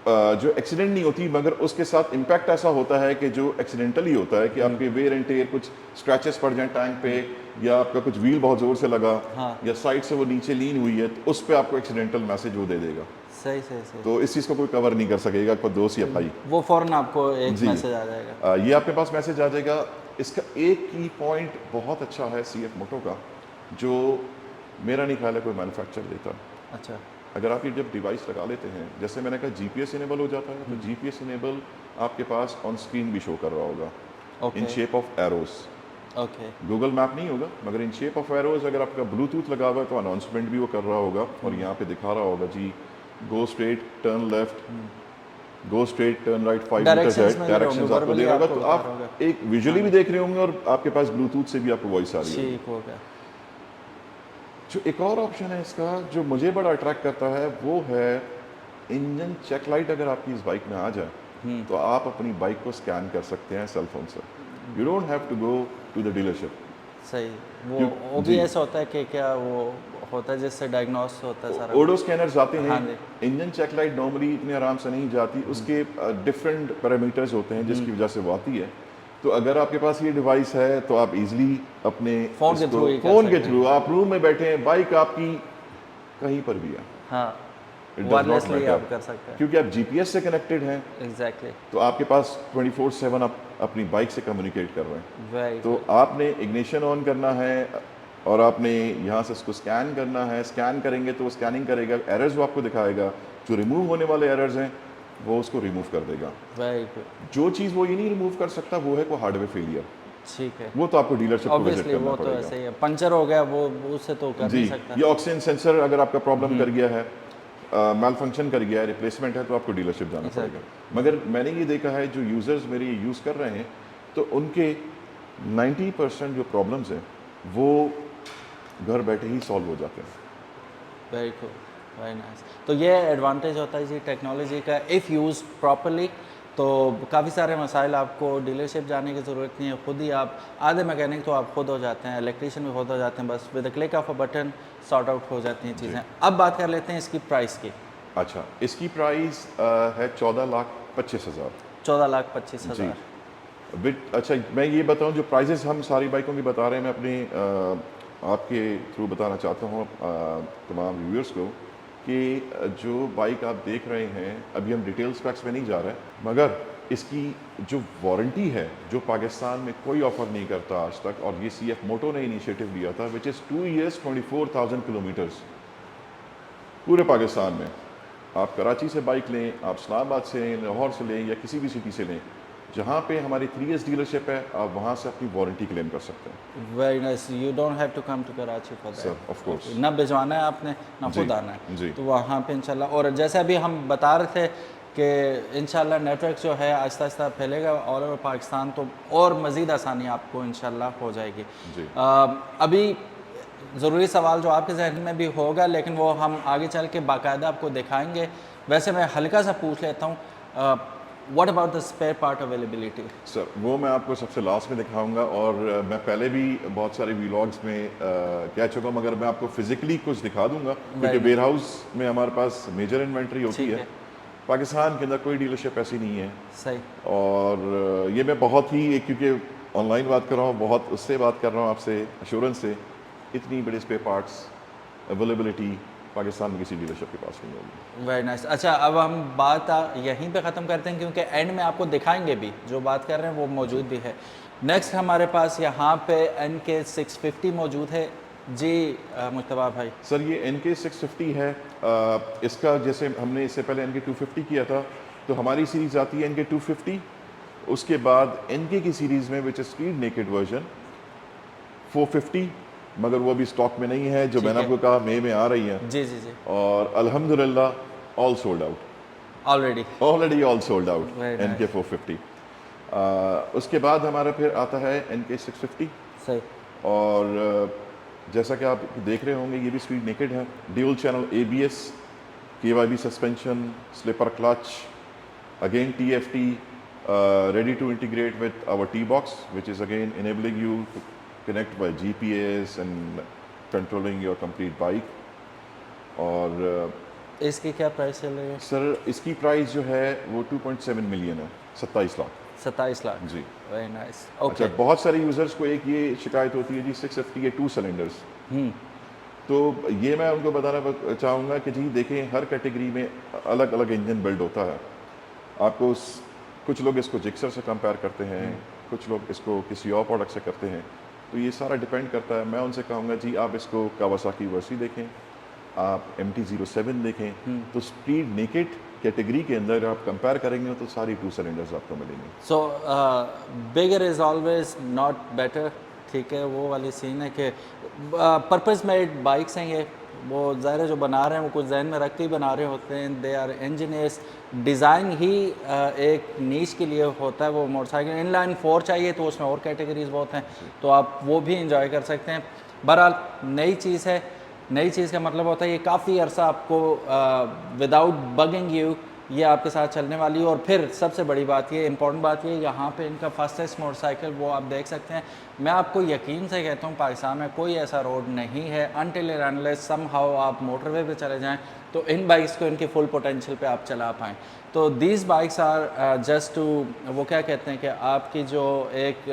S2: जो एक्सीडेंट नहीं होती, मगर उसके साथ इम्पैक्ट ऐसा होता है कि जो एक्सीडेंटली होता है कि आपके वेयर एंड टेयर, कुछ स्क्रैचेस पड़ जाएं टैंक पे, या आपका कुछ व्हील बहुत ज़ोर से लगा,
S1: हाँ,
S2: या साइड से वो नीचे लीन हुई है, तो उस पर आपको एक्सीडेंटल मैसेज वो दे देगा।
S1: सही सही सही।
S2: तो इस चीज़ को कोई कवर नहीं कर सकेगा, कोई दोस्त या भाई।
S1: वो फौरन आपको एक
S2: जी।
S1: मैसेज आ जाएगा।
S2: ये आपके पास मैसेज आ जाएगा। इसका एक की पॉइंट बहुत अच्छा है CF मोटो का, जो मेरा नहीं ख्याल है कोई मैन्युफैक्चर देता।
S1: अच्छा,
S2: अगर आप ये जब डिवाइस लगा लेते हैं, जैसे मैंने कहा GPS इनेबल हो जाता है, तो GPS इनेबल आपके पास ऑन स्क्रीन भी शो कर रहा होगा
S1: okay,
S2: in shape of arrows.
S1: Okay,
S2: Google map नहीं होगा, मगर इन शेप ऑफ एरोस। अगर आपका ब्लूटूथ लगा हुआ है तो अनाउंसमेंट भी वो कर रहा होगा, और यहाँ पे दिखा रहा होगा जी go straight, turn left, go straight, turn right, 5 metre
S1: Directions में भी
S2: डायरेक्शंस
S1: होंगे,
S2: आपको दे
S1: verbally
S2: रहा होगा।
S1: आपको
S2: तो
S1: बता
S2: आप
S1: रहा होगा।
S2: एक विजुअली भी देख रहे होंगे, और आपके पास ब्लूटूथ से भी आपको वॉइस आ रही है।
S1: ठीक हो गया।
S2: जो एक और ऑप्शन है इसका जो मुझे बड़ा अट्रैक्ट करता है, वो है इंजन चेक लाइट। अगर आपकी इस बाइक में आ जाए तो आप अपनी बाइक को स्कैन कर सकते हैं सेल फोन से। You don't have to go to the dealership.
S1: सही, वो
S2: जी।
S1: OBS होता है कि क्या वो होता है जिससे डायग्नोस होता है सारा।
S2: ओडो स्कैनर्स आते हैं।
S1: हाँ जी।
S2: इंजन चेक लाइट नॉर्मली इतने आराम से नहीं जाती, उसके डिफरेंट पैरामीटर्स होते हैं जिसकी वजह से वो आती है। तो अगर आपके पास ये डिवाइस है तो आप इजीली अपने
S1: फ़ोन के थ्रू ही कर
S2: फ़ोन के
S1: सकते
S2: थ्रू, आप रूम में बैठे हैं, बाइक आपकी कहीं पर भी है,
S1: हाँ,
S2: इट डज नॉट
S1: वायरलेसली आप
S2: मैटर,
S1: कर सकते हैं।
S2: क्योंकि आप जीपीएस से कनेक्टेड हैं
S1: एग्जैक्टली,
S2: तो आपके पास 24/7 आप अपनी बाइक से कम्युनिकेट कर रहे हैं।
S1: वेरी
S2: तो आपने इग्निशन ऑन करना है और आपने यहाँ से इसको स्कैन करना है। स्कैन करेंगे तो वो स्कैनिंग करेगा, एरर्स वो आपको दिखाएगा, जो रिमूव होने वाले एरर्स हैं वो उसको रिमूव कर देगा।
S1: वेरी गुड,
S2: जो चीज़ वो ये नहीं रिमूव कर सकता वो है कोई हार्डवेयर फेलियर,
S1: ठीक है।
S2: वो तो आपको डीलरशिप को विजिट
S1: ऑब्वियसली
S2: करना
S1: वो तो
S2: पड़ेगा।
S1: ऐसे ही है, पंचर हो गया वो उससे तो कर
S2: जी,
S1: नहीं सकता।
S2: ये ऑक्सीजन सेंसर अगर आपका प्रॉब्लम कर गया है, माल फंक्शन कर गया है, रिप्लेसमेंट है, तो आपको डीलरशिप जाना
S1: Exactly.
S2: पड़ेगा। मगर मैंने ये देखा है जो यूज़र्स मेरे ये यूज़ कर रहे हैं तो उनके 90% जो प्रॉब्लम्स हैं वो घर बैठे ही सॉल्व हो जाते हैं।
S1: Very good, very nice. तो ये एडवांटेज होता है जी टेक्नोलॉजी का, इफ़ यूज़ प्रॉपरली तो काफ़ी सारे मसाइल आपको डीलरशिप जाने की ज़रूरत नहीं है, खुद ही आप आधे मैकेनिक तो आप खुद हो जाते हैं, इलेक्ट्रीशियन भी खुद हो जाते हैं, बस with the click of a button sort out हो जाती हैं चीज़ें। अब बात कर लेते हैं इसकी प्राइस की।
S2: अच्छा, इसकी प्राइस है 14,25,000।
S1: 14,25,000।
S2: जी, विद अच्छा मैं ये बताऊं जो प्राइजेस हम सारी बाइकों की बता रहे हैं, मैं अपने आपके थ्रू बताना चाहता हूँ तमाम व्यूअर्स को कि जो बाइक आप देख रहे हैं, अभी हम डिटेल स्पेक्स में नहीं जा रहे हैं, मगर इसकी जो वारंटी है जो पाकिस्तान में कोई ऑफर नहीं करता आज तक, और ये CF मोटो ने इनिशिएटिव लिया था, विच इज़ 2 years 24,000 किलोमीटर्स पूरे पाकिस्तान में। आप कराची से बाइक लें, आप इस्लामाबाद से लें, लाहौर से लें या किसी भी सिटी से लें, जहाँ पे हमारी 3S डीलरशिप है, आप वहाँ से अपनी वारंटी क्लेम कर सकते हैं।
S1: Very nice, you don't have to come to Karachi for
S2: sir,
S1: that.
S2: Of course.
S1: ना भिजवाना है आपने ना
S2: जी,
S1: खुद आना है,
S2: जी।
S1: तो वहाँ पे इंशाल्लाह। और जैसे अभी हम बता रहे थे कि इंशाल्लाह नेटवर्क जो है आहिस्ता आहिस्ता फैलेगा ऑल ओवर पाकिस्तान, तो और मज़ीद आसानी आपको इंशाल्लाह हो जाएगी।
S2: जी।
S1: अभी ज़रूरी सवाल जो आपके जहन में भी होगा, लेकिन वो हम आगे चल के बाकायदा आपको दिखाएंगे। वैसे मैं हल्का सा पूछ लेता हूँ, what about the spare part availability?
S2: Sir, वो मैं आपको सबसे लास्ट में दिखाऊंगा, और मैं पहले भी बहुत सारे व्लॉग्स में कह चुका हूँ, मगर मैं आपको फिजिकली कुछ दिखा दूंगा, क्योंकि
S1: Very
S2: वेयर हाउस में हमारे पास मेजर इन्वेंट्री होती
S1: ठीक
S2: है।
S1: है।
S2: पाकिस्तान के अंदर कोई डीलरशिप ऐसी नहीं है,
S1: सही,
S2: और ये मैं बहुत ही क्योंकि ऑनलाइन बात कर रहा हूँ, बहुत उससे बात कर रहा हूँ आपसे एश्योरेंस से, इतनी बड़ी स्पेयर पार्ट्स अवेलेबिलिटी पाकिस्तान में किसी डीलरशिप के पास नहीं होगी।
S1: Very nice. अच्छा, अब हम बात यहीं पे ख़त्म करते हैं, क्योंकि एंड में आपको दिखाएंगे भी जो बात कर रहे हैं वो मौजूद भी है। नेक्स्ट हमारे पास यहाँ पे NK 650 मौजूद है जी। मुश्तबा भाई,
S2: सर, ये NK 650 है। इसका जैसे हमने इससे पहले NK 250 किया था, तो हमारी सीरीज़ आती है NK 250, उसके बाद NK की सीरीज़ में which is speed naked version 450, मगर वो अभी स्टॉक में नहीं है, जो
S1: ठीक
S2: मैंने
S1: है।
S2: आपको कहा मई में आ रही है,
S1: जी जी जी,
S2: और अल्हम्दुलिल्लाह all sold out,
S1: already.
S2: Already all sold out
S1: Very nice.
S2: NK 450। उसके बाद हमारा फिर आता है NK 650,
S1: सही,
S2: और जैसा कि आप देख रहे होंगे ये भी स्पीड नेकेड है, dual channel ABS, KYB suspension, slipper clutch, again TFT, ready to integrate with our T-Box, which is again enabling you to connect by GPS and controlling your complete bike। और
S1: इसकी क्या price चल रही है?
S2: Sir, इसकी price जो है वो 2.7 मिलियन है, 27 लाख।
S1: 27 लाख।
S2: जी।
S1: वेरी नाइस,
S2: अच्छा,
S1: ओके।
S2: बहुत सारे यूज़र्स को एक ये शिकायत होती है जी 650 के 2 सिलेंडर्स, तो ये मैं उनको बताना चाहूँगा कि जी देखें, हर कैटेगरी में अलग अलग इंजन बिल्ड होता है। आपको कुछ लोग इसको जिक्सर से कंपेयर करते हैं, कुछ लोग इसको किसी और प्रोडक्ट से करते हैं, तो ये सारा डिपेंड करता है। मैं उनसे कहूँगा जी आप इसको कावासाकी वर्सी देखें, आप MT-07 देखें, तो स्पीड नेकेड कैटेगरी के अंदर आप कंपेयर करेंगे तो सारी 2 सिलेंडर्स आपको मिलेंगे।
S1: सो बिगर इज़ ऑलवेज नॉट बेटर, ठीक है, वो वाली सीन है कि पर्पस मेड बाइक्स हैं ये, वो ज़ाहिर है जो बना रहे हैं वो कुछ जहन में रख के ही बना रहे होते हैं, दे आर इंजीनियर्स। डिज़ाइन ही एक नीश के लिए होता है। वो मोटरसाइकिल इनलाइन 4 चाहिए तो उसमें और कैटेगरीज बहुत हैं, तो आप वो भी इंजॉय कर सकते हैं। बहरहाल नई चीज़ है, नई चीज़ का मतलब होता है ये काफ़ी अरसा आपको विदाउट बगिंग यू ये आपके साथ चलने वाली है। और फिर सबसे बड़ी बात ये, इंपॉर्टेंट बात ये, यहाँ पे इनका फास्टेस्ट मोटरसाइकिल वो आप देख सकते हैं। मैं आपको यकीन से कहता हूँ पाकिस्तान में कोई ऐसा रोड नहीं है अनटिल एंड अनलेस समहाउ आप मोटरवे पे चले जाएं तो इन बाइक्स को इनके फुल पोटेंशियल पे आप चला पाएँ। तो these bikes are just to, वो क्या कहते हैं कि आपकी जो एक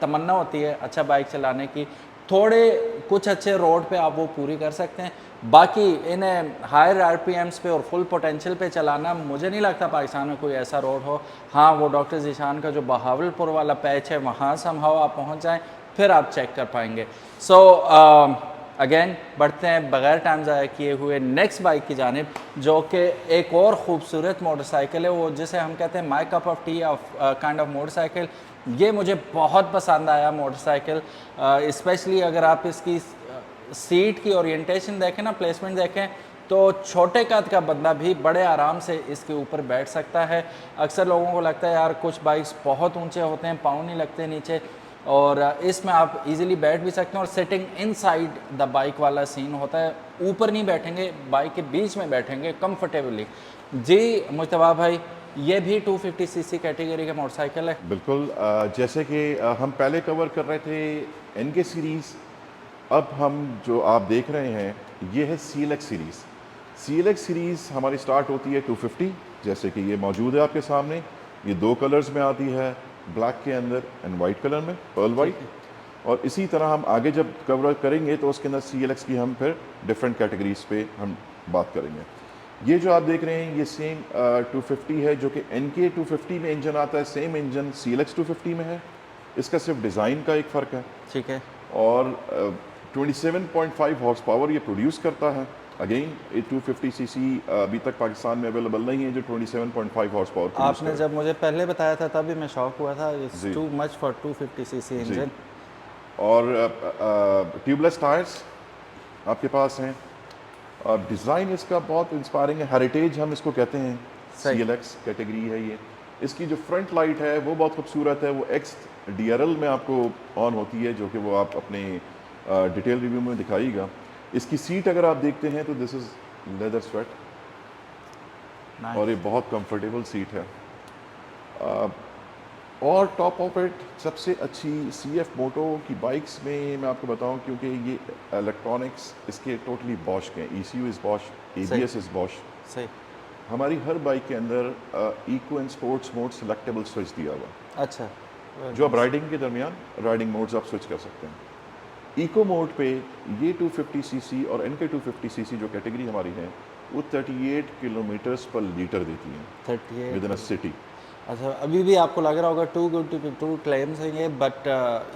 S1: तमन्ना होती है अच्छा बाइक चलाने की, थोड़े कुछ अच्छे रोड पे आप वो पूरी कर सकते हैं। बाकी इन्हें हायर आरपीएम्स पे और फुल पोटेंशियल पे चलाना, मुझे नहीं लगता पाकिस्तान में कोई ऐसा रोड हो। हाँ, वो डॉक्टर ज़ीशान का जो बहावलपुर वाला पैच है वहाँ समहाउ आप पहुँच जाएँ, फिर आप चेक कर पाएंगे। सो अगेन बढ़ते हैं बगैर टाइम ज़ाया किए हुए नेक्स्ट बाइक की जानिब, जो कि एक और ख़ूबसूरत मोटरसाइकिल है, वो जिसे हम कहते हैं my cup of T of kind of motorcycle. ये मुझे बहुत पसंद आया मोटरसाइकिल, स्पेशली अगर आप इसकी सीट की ओरिएंटेशन देखें ना, प्लेसमेंट देखें, तो छोटे कद का बंदा भी बड़े आराम से इसके ऊपर बैठ सकता है। अक्सर लोगों को लगता है यार कुछ बाइक्स बहुत ऊंचे होते हैं, पाँव नहीं लगते नीचे, और इसमें आप इजीली बैठ भी सकते हैं और सिटिंग इनसाइड द बाइक वाला सीन होता है। ऊपर नहीं बैठेंगे, बाइक के बीच में बैठेंगे कंफर्टेबली। जी मुज्तबा भाई, ये भी 250 सीसी कैटेगरी का मोटरसाइकिल है।
S2: बिल्कुल, जैसे कि हम पहले कवर कर रहे थे एनके सीरीज़, अब हम जो आप देख रहे हैं ये है CLX सीरीज़। CLX सीरीज़ हमारी स्टार्ट होती है 250, जैसे कि ये मौजूद है आपके सामने। ये 2 कलर्स में आती है, ब्लैक के अंदर एंड वाइट कलर में, पर्ल वाइट। और इसी तरह हम आगे जब कवर करेंगे तो उसके अंदर CLX की हम फिर डिफरेंट कैटेगरीज पे हम बात करेंगे। ये जो आप देख रहे हैं ये सेम 250 है, जो कि NK 250 में इंजन आता है, सेम इंजन CLX 250 में है। इसका सिर्फ डिज़ाइन का एक फ़र्क है,
S1: ठीक है।
S2: और 27.5 हॉर्स पावर ये प्रोड्यूस करता है। अगेन 250 सीसी अभी तक पाकिस्तान में अवेलेबल नहीं है जो 27.5 हॉर्स पावर।
S1: आपने जब मुझे पहले बताया था तभी मैं शॉक हुआ था, it's too much for 250 CC engine.
S2: और ट्यूबलेस टायर्स आपके पास हैं, और डिज़ाइन इसका बहुत इंस्पायरिंग है, हेरिटेज हम इसको कहते हैं। CLX कैटेगरी है ये। इसकी जो फ्रंट लाइट है वो बहुत खूबसूरत है, वो XDRL में आपको ऑन होती है, जो कि वो आप अपने डिटेल रिव्यू में दिखाइएगा। इसकी सीट अगर आप देखते हैं तो दिस इज़ लेदर स्वेट, और ये बहुत कंफर्टेबल सीट है। और टॉप ऑफ इट सबसे अच्छी CF मोटो की बाइक्स में मैं आपको बताऊं, क्योंकि ये इलेक्ट्रॉनिक्स इसके टोटली बॉश के हैं। ECU is Bosch, ABS is Bosch.
S1: सही।
S2: हमारी हर बाइक के अंदर eco and sports mode selectable switch दिया हुआ।
S1: अच्छा,
S2: जो आप राइडिंग के दरमियान राइडिंग मोड्स आप स्विच कर सकते हैं। इको मोड पे ये 250 सीसी और NK 250 सीसी जो कैटेगरी हमारी है वो 38 किलोमीटर्स पर लीटर देती है
S1: 38
S2: विद इन अ सिटी।
S1: अच्छा, अभी भी आपको लग रहा होगा टू गुड टू क्लेम्स हैं ये, बट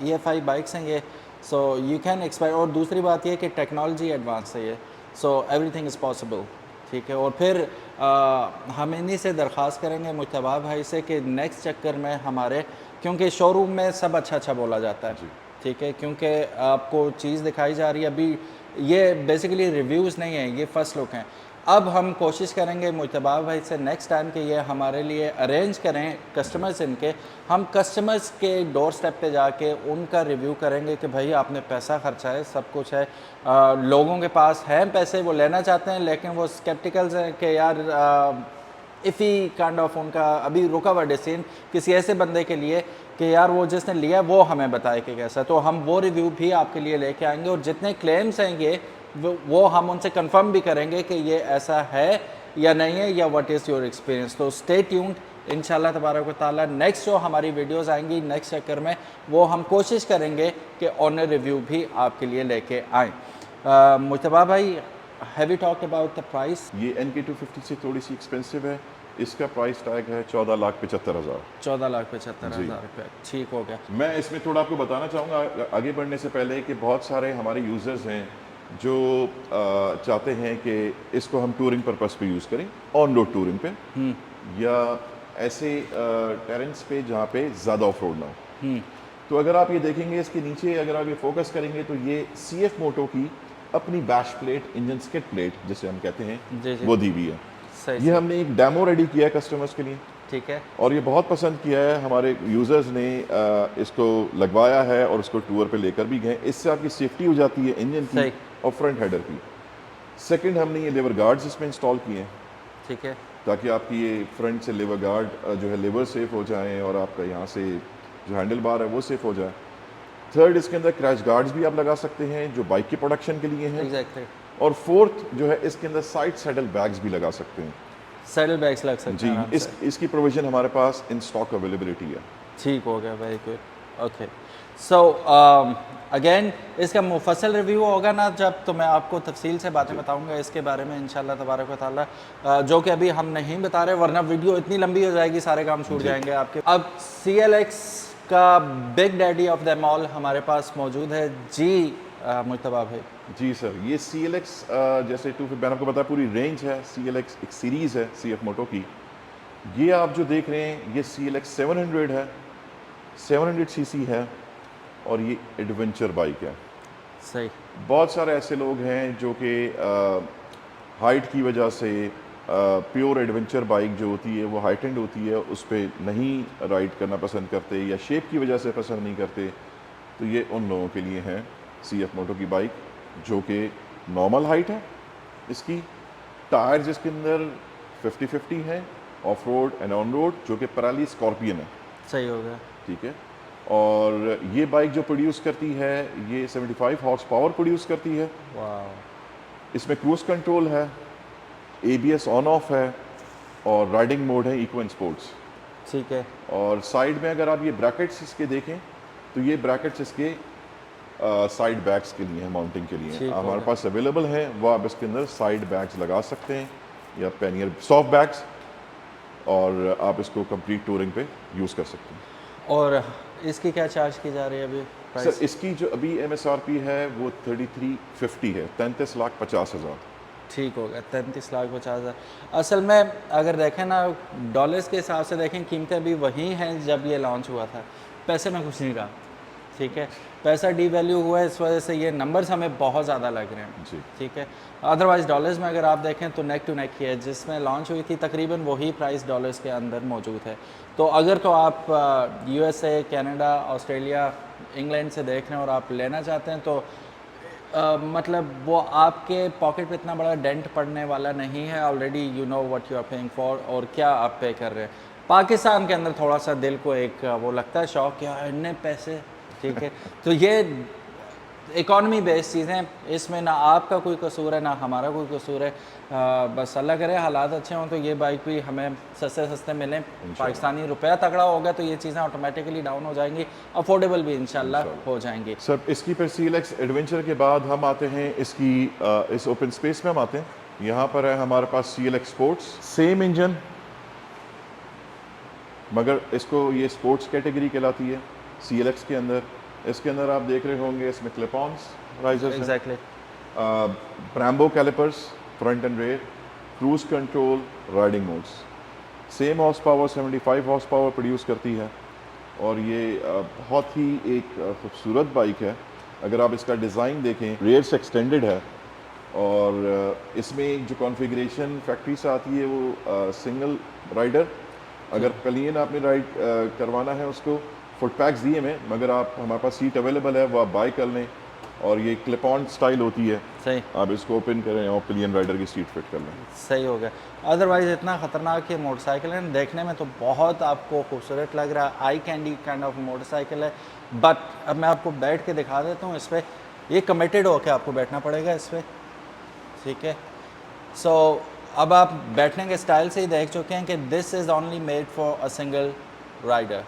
S1: EFI बाइक्स हैं ये, सो यू कैन एक्सपेक्ट। और दूसरी बात ये कि टेक्नोलॉजी एडवांस है ये, सो एवरीथिंग इज़ पॉसिबल, ठीक है। और फिर हम इन्हीं से दरख्वास्त करेंगे मुज्तबा भाई से कि नेक्स्ट चक्कर में हमारे, क्योंकि शोरूम में सब अच्छा अच्छा बोला जाता है, ठीक है, क्योंकि आपको चीज़ दिखाई जा रही है। अभी ये बेसिकली रिव्यूज़ नहीं है, ये फर्स्ट लुक हैं। अब हम कोशिश करेंगे मुज्तबा भाई से नेक्स्ट टाइम कि ये हमारे लिए अरेंज करें कस्टमर्स इनके, हम कस्टमर्स के डोर स्टेप पे जाके उनका रिव्यू करेंगे कि भाई आपने पैसा खर्चा है, सब कुछ है, लोगों के पास हैं पैसे, वो लेना चाहते हैं, लेकिन वो स्केप्टिकल्स हैं कि यार इफ़ी काइंड ऑफ उनका अभी रुका हुआ डिसीजन किसी ऐसे बंदे के लिए कि यार वो जिसने लिया वो हमें बताए कि कैसा। तो हम वो रिव्यू भी आपके लिए लेके आएंगे, और जितने क्लेम्स हैं ये वो हम उनसे कंफर्म भी करेंगे कि ये ऐसा है या नहीं है, या व्हाट इज़ योर एक्सपीरियंस। तो स्टे ट्यून्ड, इंशाल्लाह तबारक व तआला नेक्स्ट जो हमारी वीडियोस आएंगी नेक्स्ट चक्कर में, वो हम कोशिश करेंगे कि ऑनर रिव्यू भी आपके लिए लेके आएँ। मुज्तबा भाई, have you talked about the price?
S2: ये NK 250 से थोड़ी सी एक्सपेंसिव है, इसका प्राइस टैग है 14,75,000।
S1: 14,75,000 रुपये, ठीक हो गया।
S2: मैं इसमें थोड़ा आपको बताना चाहूँगा आगे बढ़ने से पहले कि बहुत सारे हमारे यूज़र्स हैं जो चाहते हैं कि इसको हम टूरिंग पर्पस पे यूज़ करें, ऑन रोड टूरिंग पे, या ऐसे टेरेंस पे जहाँ पे ज़्यादा ऑफ रोड ना हो। तो अगर आप ये देखेंगे इसके नीचे, अगर आप ये फोकस करेंगे तो ये CF मोटो की अपनी bash plate, engine skid plate जिसे हम कहते हैं, वो दी हुई है।
S1: सही,
S2: ये हमने एक डेमो रेडी किया है कस्टमर्स के लिए,
S1: ठीक है,
S2: और ये बहुत पसंद किया है हमारे यूज़र्स ने, इसको लगवाया है और उसको टूर पे लेकर भी गए। इससे आपकी सेफ्टी हो जाती है इंजन की और फ्रंट हेडर की। सेकंड, हमने ये लेवर गार्ड्स इसमें इंस्टॉल किए हैं,
S1: ठीक है,
S2: ताकि आपकी ये फ्रंट से लेवर गार्ड जो है लेवर सेफ हो जाएँ और आपका यहाँ से जो हैंडल बार है वो सेफ हो जाए। थर्ड, इसके अंदर क्रैश गार्ड्स भी आप लगा सकते हैं जो बाइक के प्रोडक्शन के लिए हैं।
S1: एग्जैक्टली।
S2: और फोर्थ जो है इसके अंदर साइड सैडल बैग्स भी लगा सकते हैं।
S1: सैडल बैग्स लग सकते हैं
S2: जी, इसकी प्रोविजन हमारे पास इन स्टॉक अवेलेबिलिटी है।
S1: ठीक हो गया, very good. Okay so again इसका मुफस्सल रिव्यू होगा ना जब, तो मैं आपको तफसील से बातें बताऊंगा इसके बारे में इंशाल्लाह तबारक व तआला, जो कि अभी हम नहीं बता रहे वरना वीडियो इतनी लंबी हो जाएगी, सारे काम छूट जाएंगे आपके। अब CLX का big daddy of them all हमारे पास मौजूद है जी, मुज्तबा भाई।
S2: जी सर, ये CLX जैसे 250 मैंने आपको बताया पूरी रेंज है। CLX एक सीरीज़ है CF मोटो की। ये आप जो देख रहे हैं ये CLX 700 है, 700 सीसी है और ये एडवेंचर बाइक है।
S1: सही।
S2: बहुत सारे ऐसे लोग हैं जो कि हाइट की वजह से प्योर एडवेंचर बाइक जो होती है वो हाइट एंड होती है, उस पर नहीं राइड करना पसंद करते या शेप की वजह से पसंद नहीं करते, तो ये उन लोगों के लिए है CF मोटो की बाइक, जो कि नॉर्मल हाइट है इसकी, टायर जिसके अंदर 50-50 है, of road and on road, जो कि पराली स्कॉर्पियन है।
S1: सही हो गया।
S2: ठीक है, और ये बाइक जो प्रोड्यूस करती है ये 75 हॉर्स पावर प्रोड्यूस करती है।
S1: वाह।
S2: इसमें क्रूज कंट्रोल है, ABS ऑन ऑफ है और राइडिंग मोड है इको एंड स्पोर्ट्स।
S1: ठीक है।
S2: और साइड में अगर आप ये ब्रैकेट्स इसके देखें तो ये ब्रैकेट्स इसके साइड बैग्स के लिए हैं, माउंटिंग के लिए
S1: ठीक
S2: हैं।
S1: हो
S2: हमारे
S1: गया।
S2: पास अवेलेबल है, वो आप इसके अंदर साइड बैग्स लगा सकते हैं या पैनियर सॉफ्ट बैग्स, और आप इसको कंप्लीट टूरिंग पे यूज़ कर सकते हैं।
S1: और इसकी क्या चार्ज की जा रही है अभी प्राइस?
S2: सर इसकी जो अभी MSRP है वो 3350 है, 33,50,000।
S1: ठीक हो गया, 33,50,000। असल में अगर देखें ना डॉलर्स के हिसाब से देखें, कीमतें भी वही हैं जब ये लॉन्च हुआ था, पैसे में कुछ नहीं रहा। ठीक है, पैसा डीवैल्यू हुआ है, इस वजह से ये नंबर्स हमें बहुत ज़्यादा लग रहे हैं।
S2: जी।
S1: ठीक है, अदरवाइज़ डॉलर्स में अगर आप देखें तो नेक टू नेक ही है, जिसमें लॉन्च हुई थी तकरीबन वही प्राइस डॉलर्स के अंदर मौजूद है। तो अगर तो आप USA, कनाडा, ऑस्ट्रेलिया, इंग्लैंड से देख रहे हैं और आप लेना चाहते हैं तो मतलब वो आपके पॉकेट पे इतना बड़ा डेंट पड़ने वाला नहीं है। Already you know what you are paying for और क्या आप पे कर रहे हैं। पाकिस्तान के अंदर थोड़ा सा दिल को एक वो लगता है शौक, क्या इतने पैसे। ठीक है, तो ये इकॉनमी बेस्ड चीज़ें, इसमें ना आपका कोई कसूर है ना हमारा कोई कसूर है। बस अल्लाह करे हालात अच्छे हों तो ये बाइक भी हमें सस्ते सस्ते मिलें। पाकिस्तानी रुपया तगड़ा होगा तो ये चीज़ें ऑटोमेटिकली डाउन हो जाएंगी, अफोर्डेबल भी इंशाल्लाह हो जाएंगी।
S2: सर इसकी फिर CLX एडवेंचर के बाद हम आते हैं इसकी इस ओपन स्पेस में हम आते हैं। यहाँ पर है हमारे पास CLX स्पोर्ट्स, सेम इंजन मगर इसको ये स्पोर्ट्स कैटेगरी कहलाती है CLX के अंदर। इसके अंदर आप देख रहे होंगे इसमें clip-ons risers
S1: exactly.
S2: Brembo calipers front and rear, cruise control, riding modes. Same horsepower 75 horsepower produce करती है और ये बहुत ही एक खूबसूरत बाइक है। अगर आप इसका डिज़ाइन देखें, रेयर से एक्सटेंडेड है और इसमें जो कॉन्फ़िगरेशन फैक्ट्री से आती है वो सिंगल राइडर। अगर प्लेन आपने राइड करवाना है उसको फुट पैक्स दिए में, मगर आप हमारे पास सीट अवेलेबल है वो आप बाय कर लें और ये क्लिप ऑन स्टाइल होती है।
S1: सही।
S2: आप इसको ओपन करें और प्लेन राइडर की सीट फिट कर लें।
S1: सही हो गया। अदरवाइज़ इतना ख़तरनाक ये मोटरसाइकिल है, देखने में तो बहुत आपको खूबसूरत लग रहा है, eye candy kind of motorcycle है, बट अब मैं आपको बैठ के दिखा देता हूँ इस पर। ये कमिटेड होकर आपको बैठना पड़ेगा इस पर। ठीक है, सो अब आप बैठने के स्टाइल से ही देख चुके हैं कि this is only made for a single rider.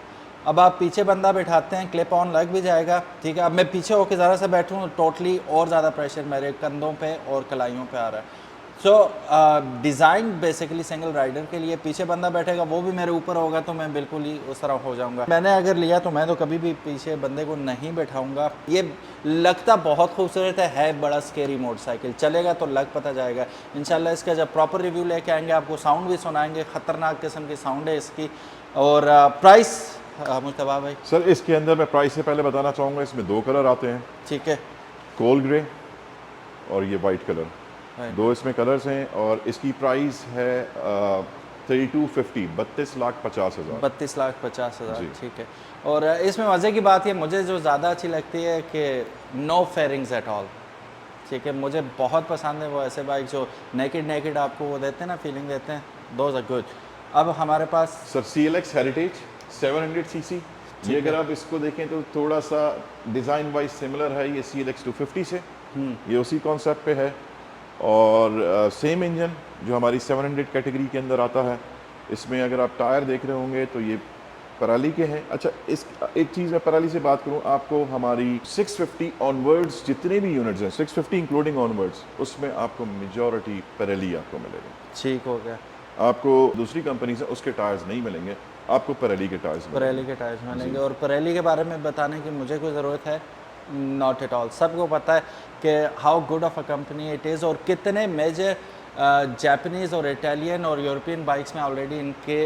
S1: अब आप पीछे बंदा बैठाते हैं, क्लिप ऑन लग भी जाएगा। ठीक है, अब मैं पीछे होकर ज़रा सा बैठूँ तो टोटली और ज़्यादा प्रेशर मेरे कंधों पे और कलाइयों पे आ रहा है। So design basically single rider के लिए, पीछे बंदा बैठेगा वो भी मेरे ऊपर होगा तो मैं बिल्कुल ही उस तरह हो जाऊंगा। मैंने अगर लिया तो मैं तो कभी भी पीछे बंदे को नहीं बैठाऊंगा। ये लगता बहुत खूबसूरत है बड़ा स्केरी मोटरसाइकिल, चलेगा तो लग पता जाएगा। इंशाल्लाह इसका जब प्रॉपर रिव्यू लेके आएंगे आपको साउंड भी सुनाएंगे, ख़तरनाक किस्म की साउंड है इसकी। और प्राइस मुस्तफा भाई?
S2: सर इसके अंदर मैं प्राइस से पहले बताना चाहूँगा, इसमें दो कलर आते हैं।
S1: ठीक है,
S2: कोल ग्रे और ये वाइट कलर, दो इसमें कलर्स हैं और इसकी प्राइस है 3250, 32,50,000।
S1: 32,50,000।
S2: जी।
S1: ठीक है, और इसमें मज़े की बात ये मुझे जो ज़्यादा अच्छी लगती है कि नो फेयरिंग्स एट ऑल। ठीक है, मुझे बहुत पसंद है वो ऐसे बाइक जो नेकेड आपको वो देते हैं ना, फीलिंग देते हैं, दोज आर गुड। अब हमारे पास
S2: सर CLX हेरिटेज 700 सीसी, ये अगर आप इसको देखें तो थोड़ा सा डिज़ाइन वाइज सिमिलर है ये CLX 250 से, ये उसी कॉन्सेप्ट पे है और सेम इंजन जो हमारी 700 कैटेगरी के अंदर आता है। इसमें अगर आप टायर देख रहे होंगे तो ये पराली के हैं। अच्छा, इस एक चीज़ मैं पराली से बात करूं, आपको हमारी 650 ऑनवर्ड्स जितने भी यूनिट्स हैं, 650 इंक्लूडिंग ऑनवर्ड्स, उसमें आपको मेजॉरिटी पराली आपको मिलेगा।
S1: ठीक हो गया।
S2: आपको दूसरी कंपनी से उसके टायर्स नहीं मिलेंगे, आपको पराली के टायर्स मिलेंगे।
S1: परेली के टायर्स मिलेंगे। और परेली के बारे में बताने की मुझे कोई ज़रूरत है? Not at all. सबको पता है कि how good of a company it is, और कितने मेजर जापानीज़ और इटालियन और यूरोपियन बाइक्स में ऑलरेडी इनके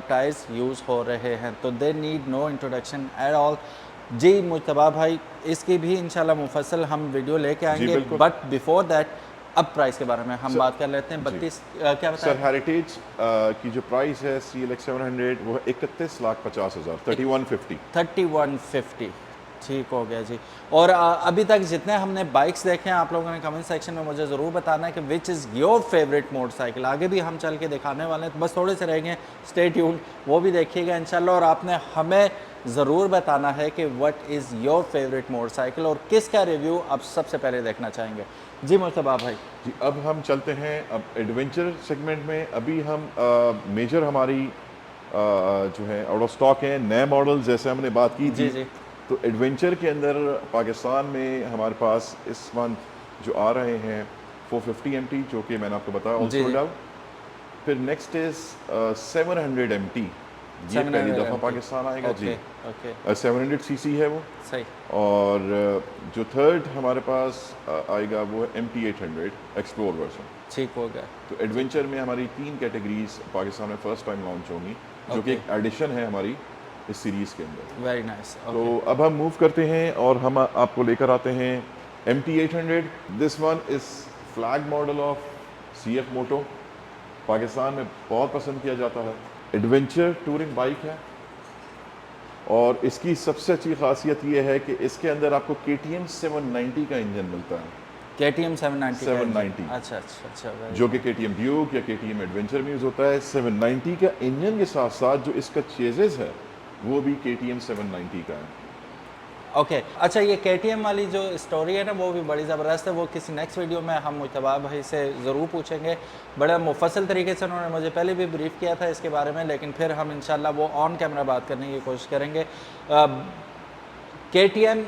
S1: टायर्स यूज़ हो रहे हैं, तो they need no introduction at all. जी मुज्तबा भाई, इसकी भी इंशाल्लाह मुफस्सल हम वीडियो लेके आएंगे,
S2: बिल्कुल।
S1: बट बिफोर दैट अब प्राइस के बारे में हम बात कर लेते हैं। 32 क्या
S2: सर,
S1: बताया?
S2: हेरिटेज की जो प्राइस है CLX 700 वो है 31,50,000, 3150।
S1: 3150। ठीक हो गया जी। और अभी तक जितने हमने बाइक्स देखे हैं, आप लोगों ने कमेंट सेक्शन में मुझे ज़रूर बताना है कि which is your favourite motorcycle. आगे भी हम चल के दिखाने वाले हैं, तो बस थोड़े से रह गए, स्टे ट्यून्ड, वो भी देखिएगा इंशाल्लाह। और आपने हमें ज़रूर बताना है कि what is your favourite motorcycle और किसका रिव्यू आप सबसे पहले देखना चाहेंगे। जी मुस्तफा भाई।
S2: जी, अब हम चलते हैं अब एडवेंचर सेगमेंट में। अभी हम मेजर हमारी जो है आउट ऑफ स्टॉक हैं नए मॉडल, जैसे हमने बात की
S1: जी
S2: थी।
S1: जी।
S2: तो एडवेंचर के अंदर पाकिस्तान में हमारे पास इस मंथ जो आ रहे हैं 450 MT, जो कि मैंने आपको बताया ऑल
S1: जी
S2: सोल्ड
S1: जी।
S2: आउट। फिर नेक्स्ट इज 700 MT, ये पहली
S1: 700
S2: दफ़ा
S1: MT।
S2: पाकिस्तान आएगा जी।
S1: Okay okay.
S2: 700 CC है वो।
S1: सही।
S2: और जो थर्ड हमारे पास आएगा वो है MT 800 एक्सप्लोर वर्जन।
S1: ठीक हो गया।
S2: तो एडवेंचर में हमारी 3 कैटेगरीज पाकिस्तान में फर्स्ट टाइम लॉन्च होंगी, जो कि
S1: Okay.
S2: एक एडिशन है हमारी इस सीरीज़ के अंदर।
S1: Very nice.
S2: तो
S1: ओके।
S2: अब हम मूव करते हैं और हम आपको लेकर आते हैं MT 800। This one is flag model of CF moto, Pakistan में बहुत पसंद किया जाता है। एडवेंचर टूरिंग बाइक है और इसकी सबसे अच्छी खासियत ये है कि इसके अंदर आपको KTM 790 का इंजन मिलता है।
S1: KTM 790 का
S2: 790।
S1: अच्छा अच्छा अच्छा। very
S2: जो कि KTM ड्यूक या KTM एडवेंचर में यूज़ होता है। 790 का इंजन के साथ साथ जो इसका चेजेस है वो भी KTM 790 का है।
S1: ओके अच्छा, ये KTM वाली जो स्टोरी है ना, वो भी बड़ी ज़बरदस्त है। वो किसी नेक्स्ट वीडियो में हम मुज्तबा भाई से ज़रूर पूछेंगे। बड़ा मुफस्सल तरीके से उन्होंने मुझे पहले भी ब्रीफ किया था इसके बारे में, लेकिन फिर हम इंशाल्लाह वो ऑन कैमरा बात करने की कोशिश करेंगे। KTM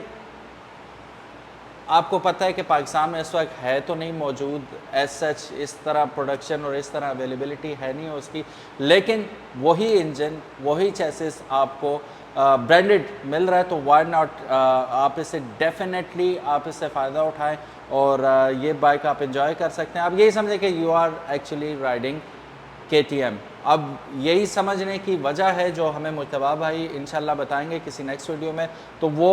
S1: आपको पता है कि पाकिस्तान में इस वक्त है तो नहीं मौजूद एज सच, इस तरह प्रोडक्शन और इस तरह अवेलेबिलिटी है नहीं उसकी, लेकिन वही इंजन वही चेसिस आपको ब्रांडेड मिल रहा है, तो वाई नॉट आप इसे डेफिनेटली आप इससे फ़ायदा उठाएं और ये बाइक आप इंजॉय कर सकते हैं। आप यही समझें कि you are actually riding KTM। अब यही समझने की वजह है जो हमें मुज्तबा भाई इंशाल्लाह बताएंगे किसी नेक्स्ट वीडियो में, तो वो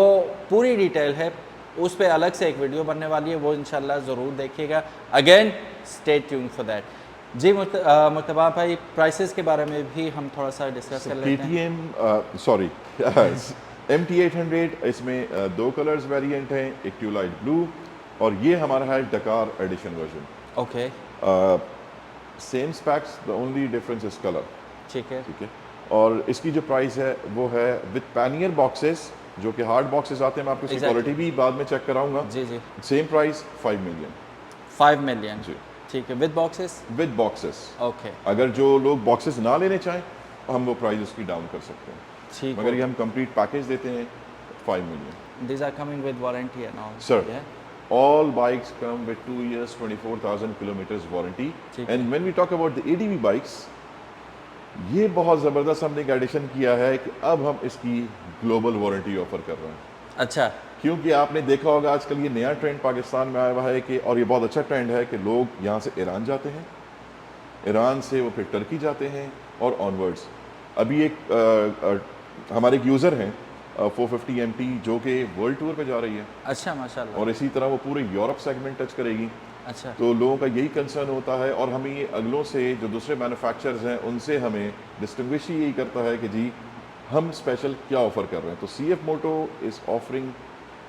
S1: पूरी डिटेल है, उस पर अलग से एक वीडियो बनने वाली है, वो इंशाल्लाह ज़रूर देखिएगा। Again stay tuned for that. जी मुज्तबा भाई, प्राइसेस के बारे में भी हम थोड़ा सा डिस्कस कर लेते हैं।
S2: KTM सॉरी MT 800, इसमें दो कलर्स वेरिएंट हैं, एक ट्यूबलाइट ब्लू और ये हमारा है Dakar edition version.
S1: Okay
S2: same specs, the only difference is colour.
S1: ठीक है।
S2: ठीक है। और इसकी जो प्राइस है वो है विद पैनियर बॉक्सेस, जो कि हार्ड बॉक्सेस आते हैं। मैं आपको इसकी
S1: Exactly.
S2: क्वालिटी भी बाद में चेक कराऊंगा।
S1: जी जी।
S2: Same price 5 million.
S1: 5 मिलियन।
S2: जी।
S1: ठीक है, with boxes.
S2: With boxes.
S1: Okay
S2: अगर जो लोग बॉक्सेस ना लेने चाहें हम वो प्राइस उसकी डाउन कर सकते हैं,
S1: ठीक
S2: मगर ये
S1: है।
S2: हम कंप्लीट पैकेज देते हैं 5 million.
S1: These are coming with warranty and all.
S2: Sir.
S1: Yeah.
S2: All bikes come with 2 years 24,000 kilometers warranty.
S1: ठीक
S2: And when we talk about the ADV bikes, ये बहुत ज़बरदस्त हमने एक एडिशन किया है कि अब हम इसकी ग्लोबल वारंटी ऑफर कर रहे हैं।
S1: अच्छा।
S2: क्योंकि आपने देखा होगा आजकल ये नया ट्रेंड पाकिस्तान में आया हुआ है कि, और ये बहुत अच्छा ट्रेंड है कि लोग यहाँ से ईरान जाते हैं, ईरान से वो फिर टर्की जाते हैं और ऑनवर्ड्स। अभी एक हमारे एक यूज़र हैं 450 MT जो कि वर्ल्ड टूर पे जा रही है
S1: अच्छा माशाल्लाह।
S2: और इसी तरह वो पूरे यूरोप सेगमेंट टच करेगी।
S1: अच्छा
S2: तो लोगों का यही कंसर्न होता है और हमें ये अगलों से जो दूसरे मैन्युफैक्चरर्स हैं उनसे हमें डिस्टिंग्विश ही यही करता है कि जी हम स्पेशल क्या ऑफ़र कर रहे हैं। तो CF moto is offering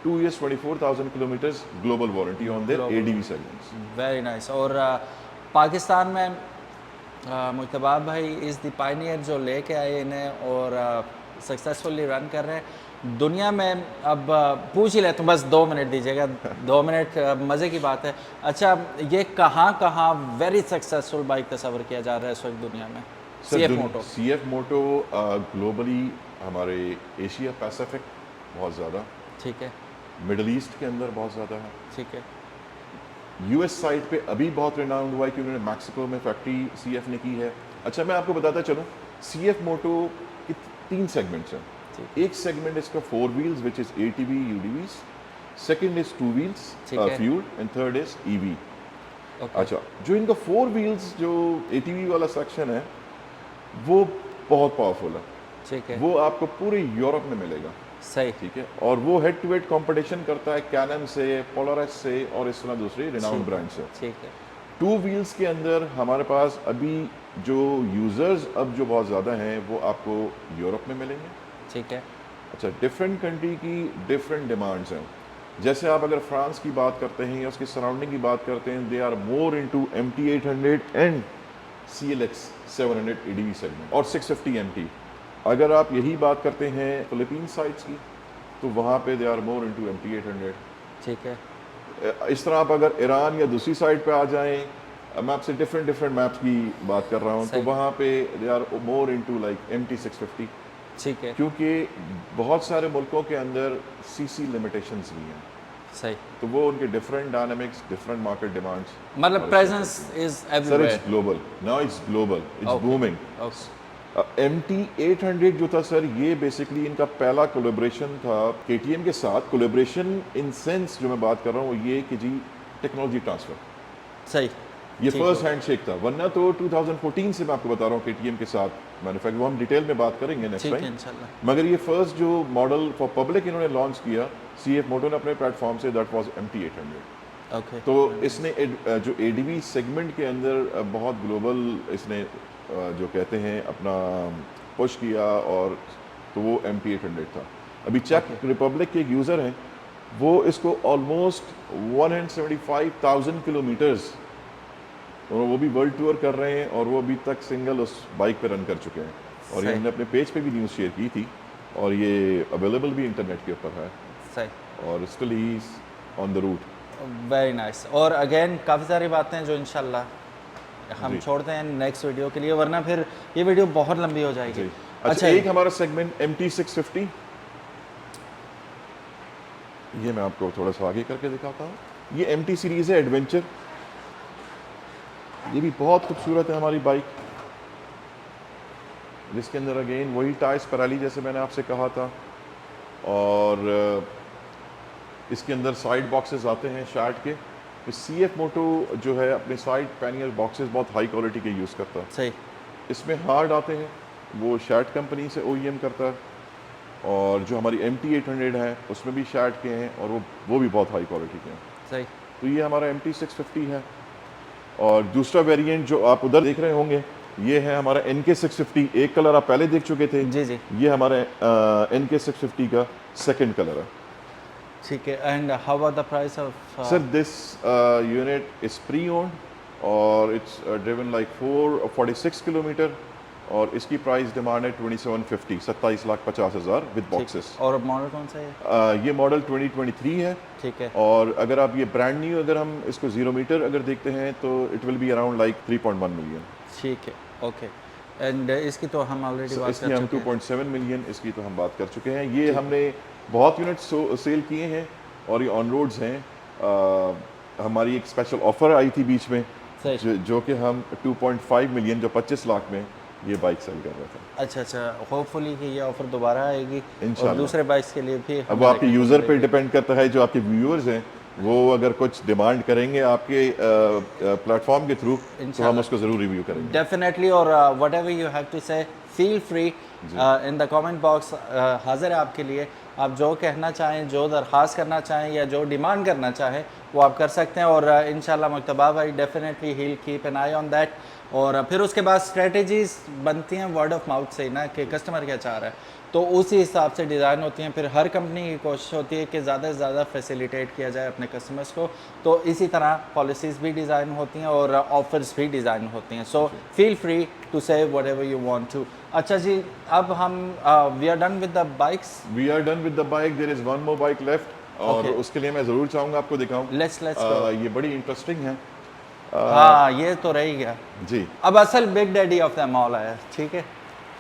S2: 2 years 24,000 kilometers global warranty on their
S1: Global.
S2: ADV segments.
S1: Very nice. और पाकिस्तान में मुज्तबा भाई इज़ द पायनियर जो लेके आए इन्हें और सक्सेसफुली रन कर रहे हैं दुनिया में। अब पूछ ही ले तो बस 2 मिनट दीजिएगा, 2 मिनट मज़े की बात है। अच्छा, ये कहाँ वेरी सक्सेसफुल बाइक तस्वर किया जा रहा है इस वक्त दुनिया में? CF मोटो।
S2: CF मोटो ग्लोबली हमारे एशिया पैसिफिक बहुत ज़्यादा,
S1: ठीक है,
S2: मिडल ईस्ट के अंदर बहुत ज़्यादा है,
S1: ठीक है,
S2: यूएस साइड पे अभी बहुत रिनाउंड हुआ है कि उन्होंने मैक्सिको में फैक्ट्री सीएफ ने की है। अच्छा, मैं आपको बताता चलूँ, सीएफ मोटो के 3 सेगमेंट्स हैं।
S1: ठीक।
S2: एक सेगमेंट इसका 4 wheels which is ATV UDVs, second is 2 wheels
S1: ठीक है।
S2: Fuel and third is EV.
S1: Okay,
S2: अच्छा, जो इनका 4 व्हील्स जो एटीवी वाला सेक्शन है वो बहुत पावरफुल है,
S1: ठीक है,
S2: वो आपको पूरे यूरोप में मिलेगा,
S1: सही,
S2: ठीक है, और वो हेड टू हेड कंपटीशन करता है कैनन से, पोलरिस से और इस तरह दूसरे रिनाउंड ब्रांड से।
S1: ठीक है,
S2: 2 व्हील्स के अंदर हमारे पास अभी जो यूज़र्स अब जो बहुत ज़्यादा हैं वो आपको यूरोप में मिलेंगे।
S1: ठीक है,
S2: अच्छा, डिफरेंट कंट्री की डिफरेंट डिमांड्स हैं। जैसे आप अगर फ्रांस की बात करते हैं या उसकी सराउंडिंग की बात करते हैं, they are more into MT800 and CLX 700 EDV segment और 650 MT। अगर आप यही बात करते हैं फिलीपीन साइड्स की, तो वहाँ पे they are more into MT800।
S1: ठीक है,
S2: इस तरह आप अगर ईरान या दूसरी साइड पे आ जाएं, मैं आपसे डिफरेंट मैप्स की बात कर रहा हूँ, तो
S1: सही।
S2: वहाँ पे they are more into like MT650,
S1: ठीक है,
S2: क्योंकि बहुत सारे मुल्कों के अंदर CC लिमिटेशंस भी हैं,
S1: सही,
S2: तो वो उनके different dynamics, different market demands.
S1: मतलब presence is
S2: sir
S1: everywhere.
S2: It's global, now it's global, it's
S1: okay,
S2: booming.
S1: Okay,
S2: MT800 जो था सर, ये बेसिकली इनका पहला कोलेब्रेशन था KTM के साथ। कोलेब्रेशन इन सेंस जो मैं बात कर रहा हूँ वो ये कि जी टेक्नोलॉजी ट्रांसफर,
S1: सही,
S2: ये
S1: ठीक
S2: फर्स्ट
S1: है।
S2: हैंडशेक था, वरना तो 2014 से मैं आपको बता रहा हूँ KTM के साथ मैन्युफैक्चर, वो हम डिटेल में बात करेंगे नेक्स्ट
S1: ठीक है
S2: टाइम।
S1: इंशाल्लाह।
S2: मगर ये फर्स्ट जो मॉडल फॉर पब्लिक इन्होंने लॉन्च किया CF मोटो ने अपने प्लेटफॉर्म से, दैट वाज MT800।
S1: ओके,
S2: तो इसने जो ADV सेगमेंट के अंदर बहुत ग्लोबल इसने जो कहते हैं अपना पुश किया, और तो वो MT800 था। अभी चेक रिपब्लिक के एक यूज़र हैं, वो इसको ऑलमोस्ट 175,000 किलोमीटर्स, और वो भी वर्ल्ड टूर कर रहे हैं, और वो अभी तक सिंगल उस बाइक पे रन कर चुके हैं, और ये
S1: सही।
S2: हमने अपने पेज पे भी न्यूज़ शेयर की थी, और ये अवेलेबल भी इंटरनेट के ऊपर है,
S1: सही,
S2: और still he is on the route.
S1: Very nice. और अगेन काफ़ी सारी बातें जो इंशाल्लाह हम
S2: जी।
S1: छोड़ते हैं नेक्स्ट वीडियो के लिए, वरना फिर ये वीडियो बहुत लंबी हो जाएगी।
S2: जी। अच्छा, एक हमारा सेगमेंट MT650, ये मैं आपको थोड़ा सा आगे करके दिखाता हूँ। ये MT सीरीज़ है एडवेंचर, ये भी बहुत खूबसूरत है हमारी बाइक, जिसके अंदर अगेन वही टायर्स पराली जैसे मैंने आपसे कहा था, और इसके अंदर साइड बॉक्सेस आते हैं शार्ट के। तो CF मोटो जो है अपने साइड पैनियल बॉक्सेस बहुत हाई क्वालिटी के यूज़ करता है।
S1: सही,
S2: इसमें हार्ड आते हैं, वो शैट कंपनी से OEM करता है, और जो हमारी MT800 है उसमें भी शैट के हैं, और वो भी बहुत हाई क्वालिटी के हैं।
S1: सही,
S2: तो ये हमारा MT650 है। और दूसरा वेरिएंट जो आप उधर देख रहे होंगे, ये है हमारा NK650। एक कलर आप पहले देख चुके थे,
S1: जी जी,
S2: ये हमारे NK650 का सेकंड कलर है।
S1: ठीक है। And how about the price of
S2: sir this unit is pre owned, और इट्स ड्रिवन लाइक 446 किलोमीटर, और इसकी प्राइस डिमांड है 2750, 27,50,000 विद बॉक्सेस।
S1: और मॉडल कौन सा है?
S2: ये मॉडल 2023 है,
S1: ठीक है,
S2: और अगर आप ये ब्रांड न्यू अगर हम इसको 0 मीटर अगर देखते हैं तो it will be around like 3.1 million.
S1: ठीक है, ओके। एंड इसकी तो हम ऑलरेडी बात
S2: इसकी
S1: कर
S2: हम
S1: चुके हैं।
S2: 2.7 मिलियन इसकी तो हम बात कर चुके हैं। ये हमने बहुत यूनिट्स सेल किए हैं, और ये ऑन रोड्स हैं। हमारी एक स्पेशल ऑफर आई थी बीच में,
S1: सही।
S2: जो कि हम 2.5 मिलियन, जो 25 लाख में ये बाइक सेल कर रहे थे।
S1: अच्छा अच्छा, होपफुली कि ये ऑफर दोबारा आएगी और
S2: इंशाल्लाह।
S1: दूसरे बाइक्स के लिए भी
S2: अब
S1: हमें
S2: वो आपके
S1: देखने को
S2: यूज़र पे
S1: मिलेगी।
S2: डिपेंड करता है, जो आपके व्यूअर्स हैं वो अगर कुछ डिमांड करेंगे आपके प्लेटफॉर्म के थ्रू, तो हम
S1: इंशाल्लाह।
S2: उसको ज़रूर रिव्यू करेंगे।
S1: डेफिनेटली। और whatever you have to say, feel free in the comment box, हाजिर है आपके लिए। आप जो कहना चाहें, जो दरख्वास्त करना चाहें, या जो डिमांड करना चाहें, वो आप कर सकते हैं। और इंशाल्लाह मुक्तबा भाई definitely he will keep an I on that. और फिर उसके बाद स्ट्रेटजीज बनती हैं वर्ड ऑफ माउथ से ना, कि कस्टमर क्या चाह रहा है, तो उसी हिसाब से डिज़ाइन होती हैं। फिर हर कंपनी की कोशिश होती है कि ज़्यादा से ज़्यादा फैसिलिटेट किया जाए अपने कस्टमर्स को। तो इसी तरह पॉलिसीज़ भी डिज़ाइन होती हैं और ऑफर्स भी डिज़ाइन होती हैं। So feel free to say whatever you want to. अच्छा जी, अब हम we are done with the bikes.
S2: We are done with the bike, there is one more bike left, और
S1: Okay.
S2: उसके लिए मैं ज़रूर चाहूँगा आपको दिखाऊँ।
S1: Let's go.
S2: ये बड़ी इंटरेस्टिंग है।
S1: हाँ, ये तो रह ही गया।
S2: जी।
S1: अब असल big daddy of the mall है, ठीक है।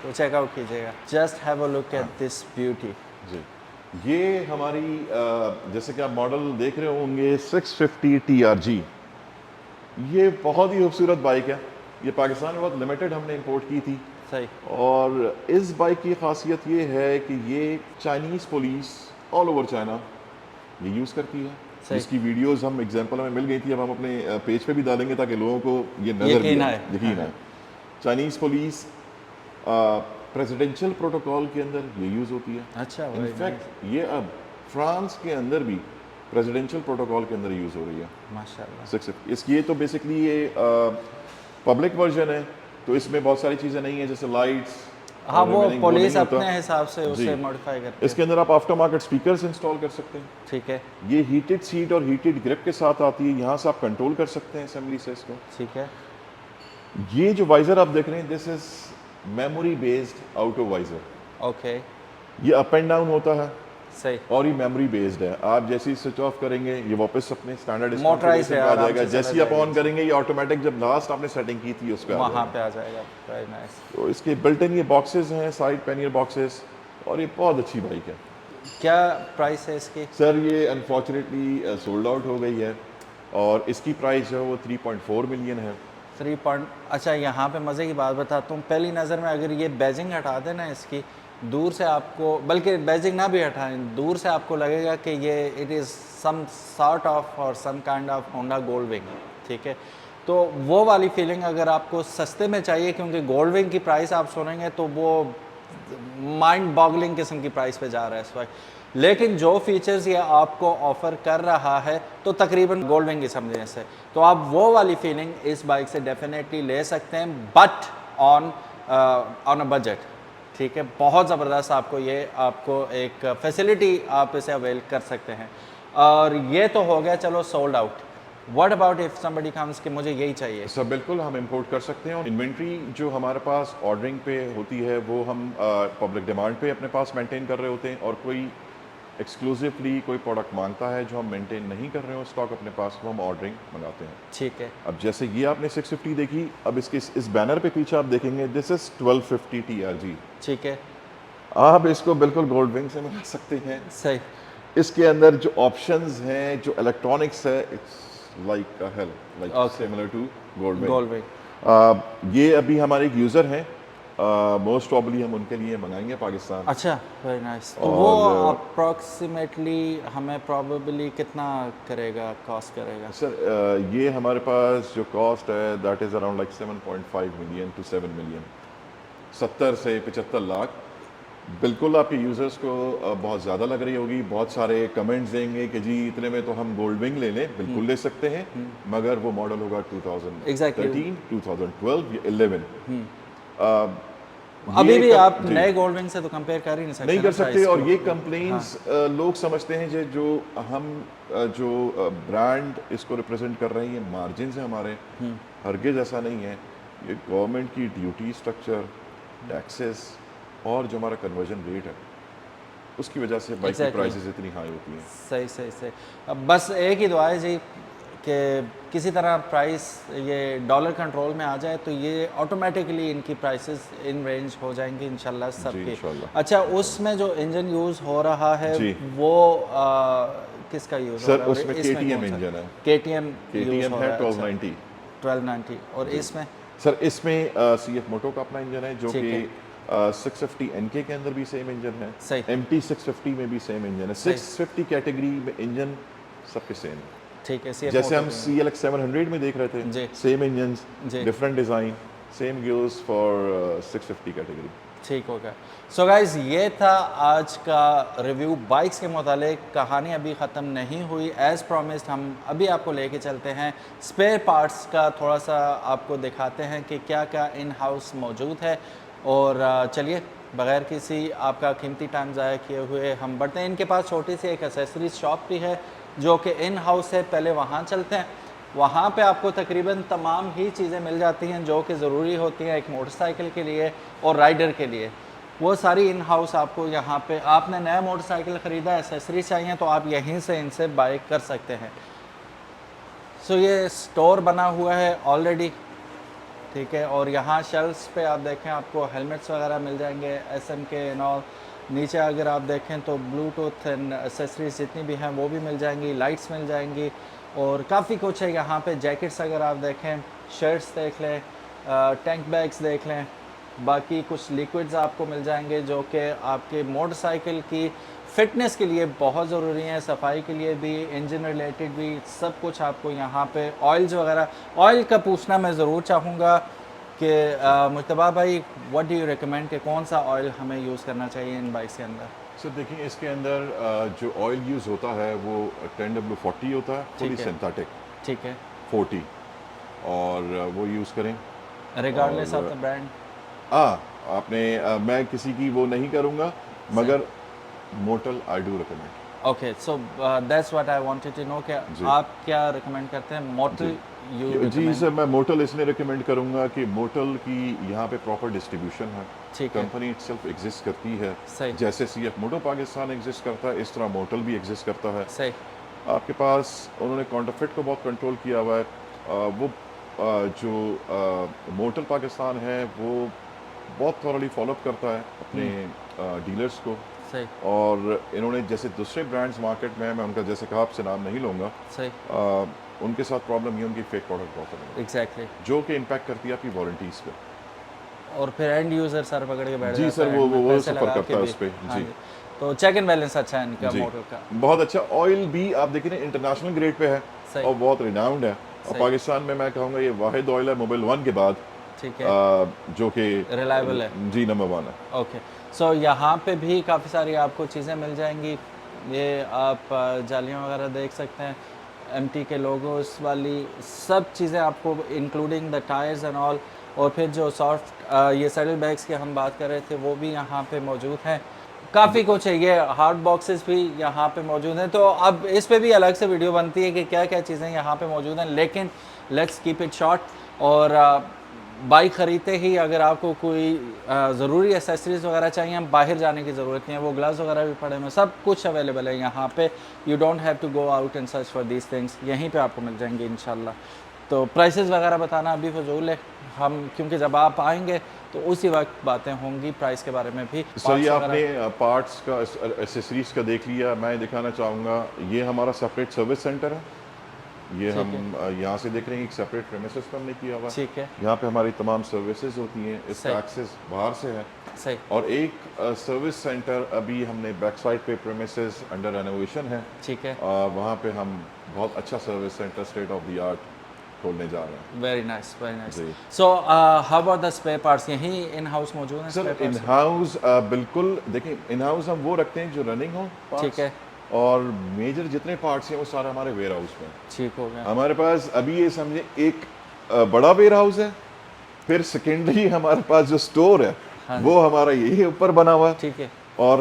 S1: तो चेकआउट कीजिएगा। Just have a look at this beauty.
S2: जी, ये हमारी जैसे कि आप मॉडल देख रहे होंगे 650 TRG। ये बहुत ही खूबसूरत बाइक है। ये पाकिस्तान में बहुत लिमिटेड हमने इंपोर्ट की थी।
S1: सही।
S2: और इस बाइक की खासियत ये है कि ये Chinese police all over China ये यूज़ करती है,
S1: सही।
S2: जिसकी वीडियोस हम एग्जांपल हमें मिल गई थी। अब हम अपने पेज पे भी डालेंगे ताकि लोगों को ये नज़र भी
S1: यकीन
S2: आए,
S1: आए।
S2: यकीन आए। चाइनीज़ पुलिस प्रेसिडेंशियल प्रोटोकॉल के अंदर ये यूज़ होती है।
S1: अच्छा, very
S2: इनफैक्ट ये अब फ्रांस के अंदर भी प्रेसिडेंशियल प्रोटोकॉल के अंदर यूज़ हो रही है।
S1: माशाल्लाह।
S2: 650 इसकी ये तो बेसिकली ये पब्लिक वर्जन है, तो इसमें बहुत सारी चीज़ें नहीं है जैसे लाइट्स।
S1: हाँ, वो पुलिस
S2: नहीं होता।
S1: अपने हिसाब से
S2: जी।
S1: उसे मॉडिफाई करती है।
S2: इसके अंदर आप आफ्टर मार्केट स्पीकर्स इंस्टॉल कर सकते हैं।
S1: ठीक है,
S2: ये हीटेड सीट और हीटेड ग्रिप के साथ आती है। यहाँ से आप कंट्रोल कर सकते हैं असेंबली से इसको।
S1: ठीक है।
S2: ये जो वाइजर आप देख रहे हैं, this is memory based auto visor.
S1: Okay,
S2: ये अप एंड डाउन होता है
S1: सही।
S2: और ये मेमोरी बेस्ड है। आप जैसे ही स्विच ऑफ करेंगे ये वापस अपने स्टैंडर्ड
S1: Motorized है,
S2: आ
S1: आराम
S2: जाएगा।
S1: से
S2: जैसे ही
S1: चला
S2: आप ऑन
S1: जाएगा।
S2: करेंगे ये ऑटोमेटिक जब लास्ट आपने सेटिंग की थी उस पर आ
S1: वहाँ
S2: जाएगा।
S1: पे आ जाएगा। Very nice.
S2: तो इसके बिल्ट इन ये बॉक्सेस हैं, साइड पैनियर बॉक्सेस, और ये बहुत अच्छी बाइक है।
S1: क्या प्राइस है इसकी?
S2: सर ये अनफॉर्चुनेटली सोल्ड आउट हो गई है और इसकी प्राइस जो है वो 3.4 मिलियन है।
S1: 3 पॉइंट। अच्छा, यहाँ पे मज़े की बात बताता हूँ। पहली नज़र में अगर ये बैजिंग हटा देना इसकी, दूर से आपको, बल्कि बैजिंग ना भी हटाएं, दूर से आपको लगेगा कि ये it is some sort of और some kind of Honda Gold Wing. ठीक है, तो वो वाली फीलिंग अगर आपको सस्ते में चाहिए, क्योंकि गोल्ड विंग की प्राइस आप सुनेंगे तो वो माइंड बॉगलिंग किस्म की प्राइस पे जा रहा है इस वक्त। लेकिन जो फीचर्स ये आपको ऑफर कर रहा है तो तकरीबन गोल्ड विंग की समझने से, तो आप वो वाली फीलिंग इस बाइक से डेफिनेटली ले सकते हैं, बट ऑन अ बजट। ठीक है, बहुत ज़बरदस्त आपको एक फैसिलिटी आप इसे अवेल कर सकते हैं। और ये तो हो गया चलो sold out. What about if somebody comes कि मुझे यही चाहिए?
S2: सर बिल्कुल हम इंपोर्ट कर सकते हैं। और इन्वेंट्री जो हमारे पास ऑर्डरिंग पे होती है वो हम पब्लिक डिमांड पे अपने पास मेंटेन कर रहे होते हैं। और कोई एक्सक्लूसिवली कोई प्रोडक्ट मांगता है जो हम मेंटेन नहीं कर रहे हो स्टॉक अपने पास, वो हम ऑर्डरिंग मंगाते हैं।
S1: ठीक है।
S2: अब जैसे ये आपने 650 देखी, अब इसके इस बैनर पे पीछे आप देखेंगे दिस इज 1250 TRG।
S1: ठीक है,
S2: आप इसको बिल्कुल गोल्ड विंग से मंगा सकते हैं।
S1: सही।
S2: इसके अंदर जो ऑप्शंस हैं, जो इलेक्ट्रॉनिक्स है, it's like a hell, like
S1: Okay.
S2: Similar to Gold Wing.
S1: Gold Wing.
S2: ये अभी हमारे एक यूज़र हैं, मोस्ट प्रॉब्ली हम उनके लिए मंगाएंगे पाकिस्तान।
S1: अच्छा, वेरी नाइस। तो
S2: और
S1: वो अप्रॉक्सीमेटली हमें प्रॉबेबली कितना करेगा, कॉस्ट करेगा?
S2: सर ये हमारे पास जो कॉस्ट है that is around like 7.5 million to 7 million, 70 से 75 लाख। बिल्कुल आपके यूज़र्स को बहुत ज़्यादा लग रही होगी। बहुत सारे कमेंट्स देंगे कि जी इतने में तो हम गोल्ड विंग ले लें। बिल्कुल ले सकते हैं, मगर वो मॉडल होगा 2013, 2012 या 11।
S1: अभी
S2: ये
S1: भी आप
S2: जी,
S1: नए गोल्ड विंग से तो कंपेयर कर ही नहीं सकते
S2: नहीं
S1: ना
S2: कर सकते।
S1: price
S2: और
S1: को।
S2: ये कंप्लेंट्स लोग समझते हैं जो हम जो ब्रांड इसको रिप्रेजेंट कर रहे हैं, ये मार्जिन है हमारे। हरगिज़ ऐसा नहीं है। ये गवर्नमेंट की ड्यूटी स्ट्रक्चर, टैक्सेस और जो हमारा कन्वर्जन रेट है, उसकी वजह से बाइक की
S1: Exactly.
S2: प्राइसेस इतनी हाई होती हैं।
S1: सही सही सही। अब बस एक ही दुआ है जी कि किसी तरह प्राइस ये डॉलर कंट्रोल में आ जाए तो ये ऑटोमेटिकली इनकी प्राइसेस इन रेंज हो जाएंगी इंशाल्लाह सबकी।
S2: इंशाल्लाह।
S1: अच्छा, उसमें जो इंजन यूज़ हो रहा है
S2: जी।
S1: वो किसका यूज़ हो
S2: सर
S1: रहा है?
S2: उसमें KTM इंजन है।
S1: KTM
S2: KTM है 1290।
S1: 1290। और इसमें
S2: सर इसमें CF मोटो का अपना इंजन है जो
S1: ठीक
S2: कि
S1: है।
S2: 650 NK के अंदर भी सेम इंजन है।
S1: सही।
S2: MT 650 में भी सेम इंजन है।
S1: सही।
S2: 650 कैटेगरी में इंजन सबके सेम है।
S1: ठीक है, CF
S2: जैसे हम
S1: मोटो
S2: CLX 700 में देख रहे थे,
S1: जी।
S2: सेम इंजन,
S1: जी।
S2: Different design, same gears for 650 category.
S1: ठीक होगा। सो गाइज, ये था आज का रिव्यू बाइक्स के मुतालिक। कहानी अभी ख़त्म नहीं हुई। एज़ प्रॉमिस्ड हम अभी आपको लेके चलते हैं स्पेयर पार्ट्स का, थोड़ा सा आपको दिखाते हैं कि क्या क्या इन हाउस मौजूद है। और चलिए बग़ैर किसी आपका कीमती टाइम ज़ाया किए हुए हम बढ़ते हैं। इनके पास छोटी सी एक एसेसरीज शॉप भी है जो कि इन हाउस है। पहले वहाँ चलते हैं। वहाँ पे आपको तकरीबन तमाम ही चीज़ें मिल जाती हैं जो कि ज़रूरी होती हैं एक मोटरसाइकिल के लिए और राइडर के लिए। वो सारी इन हाउस आपको यहाँ पे, आपने नया मोटरसाइकिल ख़रीदा, एसेसरी चाहिए तो आप यहीं से इनसे बाय कर सकते हैं। सो ये स्टोर बना हुआ है ऑलरेडी। ठीक है। और यहाँ शेल्फ्स पे आप देखें आपको हेलमेट्स वगैरह मिल जाएंगे SMK एंड ऑल। नीचे अगर आप देखें तो ब्लूटूथ एंड एसेसरीज जितनी भी हैं वो भी मिल जाएंगी, लाइट्स मिल जाएंगी और काफ़ी कुछ है यहाँ पे। जैकेट्स अगर आप देखें, शर्ट्स देख लें, टैंक बैग्स देख लें, बाकी कुछ लिक्विड्स आपको मिल जाएंगे जो कि आपके मोटरसाइकिल की फ़िटनेस के लिए बहुत ज़रूरी है, सफाई के लिए भी, इंजन रिलेटेड भी, सब कुछ आपको यहाँ पे। ऑयल्स वगैरह, ऑयल का पूछना मैं ज़रूर चाहूँगा कि मुश्तबा भाई व्हाट डू यू रिकमेंड कि कौन सा ऑयल हमें यूज़ करना चाहिए इन बाइक्स के अंदर?
S2: सर देखिए, इसके अंदर जो ऑयल यूज़ होता है वो 10W40 होता है, फुली
S1: ठीक है।
S2: सिंथेटिक
S1: ठीक है,
S2: 40, और वो यूज़ करें।
S1: रिगार्डलेस ऑफ
S2: और
S1: द ब्रांड।
S2: आपने मैं किसी की वो नहीं करूँगा, मगर Motul I do recommend.
S1: Okay, so that's what I wanted to know कि
S2: जी
S1: आप क्या रिकमेंड करते हैं? मोटल यू
S2: जी
S1: रिकमेंड?
S2: सर, मैं मोटल इसलिए रिकमेंड करूँगा कि मोटल की यहाँ पे प्रॉपर डिस्ट्रीब्यूशन है।
S1: ठीक है।
S2: कंपनी इटसेल्फ एग्जिस्ट करती है।
S1: सही।
S2: जैसे CF मोटो पाकिस्तान एग्जिस्ट करता है, इस तरह मोटल भी एग्जिस्ट करता है।
S1: सही।
S2: आपके पास उन्होंने काउंटरफिट को बहुत कंट्रोल किया हुआ है। वो जो मोटल पाकिस्तान है वो बहुत थॉरली फॉलोअप करता है अपने डीलर्स को।
S1: सही।
S2: और इन्होंने जैसे दूसरे ब्रांड्स मार्केट में हैं, मैं उनका जैसे कहा आपसे नाम नहीं लूँगा,
S1: सही।
S2: उनके साथ प्रॉब्लम ये उनकी फेक प्रोडक्ट बहुत है,
S1: एग्जैक्टली।
S2: जो कि इम्पैक्ट करती है आपकी वारंटीज़ पे।
S1: और फिर एंड यूज़र सर पकड़ के बैठ
S2: जी
S1: जाता
S2: सर,
S1: है,
S2: वो
S1: पैसे
S2: सफ़र
S1: लगा
S2: करता
S1: के
S2: है
S1: भी।
S2: उस पे।
S1: हाँ
S2: जी
S1: जी। तो चेक एंड बैलेंस अच्छा है इनका
S2: जी,
S1: मोटर का।
S2: बहुत अच्छा। ऑयल भी आप देखिए ना, इंटरनेशनल ग्रेड पे है
S1: सही।
S2: और बहुत रिनाउंड है। और
S1: सही।
S2: पाकिस्तान में मैं कहूँगा ये वाहिद ऑयल है मोबाइल 1 के बाद,
S1: ठीक है।
S2: जो कि
S1: रिलायबल है।
S2: जी नंबर 1 है।
S1: ओके, सो यहाँ पे भी काफ़ी सारी आपको चीज़ें मिल जाएंगी। ये आप जालियाँ वगैरह देख सकते हैं, MT के लोगोस वाली सब चीज़ें आपको, including the tyres and all. और फिर जो सॉफ्ट ये सैडल बैग्स की हम बात कर रहे थे वो भी यहाँ पे मौजूद हैं। काफ़ी कुछ है, ये हार्ड बॉक्सेस भी यहाँ पे मौजूद हैं। तो अब इस पे भी अलग से वीडियो बनती है कि क्या क्या चीज़ें यहाँ पे मौजूद हैं, लेकिन लेट्स कीप इट शॉर्ट। और बाइक ख़रीदते ही अगर आपको कोई ज़रूरी एसेसरीज़ वगैरह चाहिए, हम बाहर जाने की ज़रूरत नहीं है, वो ग्लव्स वगैरह भी पड़े हैं, सब कुछ अवेलेबल है यहाँ पे। You don't have to go out and search for these things, यहीं पे आपको मिल जाएंगे इंशाल्लाह। तो प्राइसेस वगैरह बताना अभी फजूल है, हम क्योंकि जब आप आएंगे तो उसी वक्त बातें होंगी प्राइस के बारे में भी।
S2: सर ये
S1: parts वगैरह-
S2: आपने पार्ट्स का, एसेसरीज का देख लिया। मैं दिखाना चाहूँगा, ये हमारा सेपरेट सर्विस सेंटर है। ये
S1: ठीक
S2: हम यहाँ से देख रहे हैं, एक सेपरेट प्रेमिसेस पे हमने किया हुआ है।
S1: ठीक है।
S2: यहाँ पे हमारी तमाम सर्विसेज होती हैं, इसका
S1: सही।
S2: एक्सेस बाहर से है।
S1: सही।
S2: और एक सर्विस सेंटर अभी हमने बैक साइड पे प्रेमिसेस अंडर रेनोवेशन है।
S1: ठीक है।
S2: वहाँ पे हम बहुत अच्छा service centre state of the art खोलने जा रहे हैं।
S1: Very nice, very nice.
S2: जी।
S1: So how about the spare parts, यहीं इन हाउस मौजूद हैं
S2: sir
S1: spare
S2: in
S1: parts?
S2: House बिल्कुल, देखिए इन हाउस हम वो रखते हैं जो रनिंग हो parts,
S1: ठीक है।
S2: और मेजर जितने पार्ट्स हैं वो सारे हमारे वेयर हाउस में।
S1: ठीक हो गया।
S2: हमारे पास अभी ये समझे एक बड़ा वेयर हाउस है, फिर सेकेंडरी हमारे पास जो स्टोर है
S1: हाँ
S2: वो हमारा यही ऊपर बना हुआ है,
S1: ठीक है।
S2: और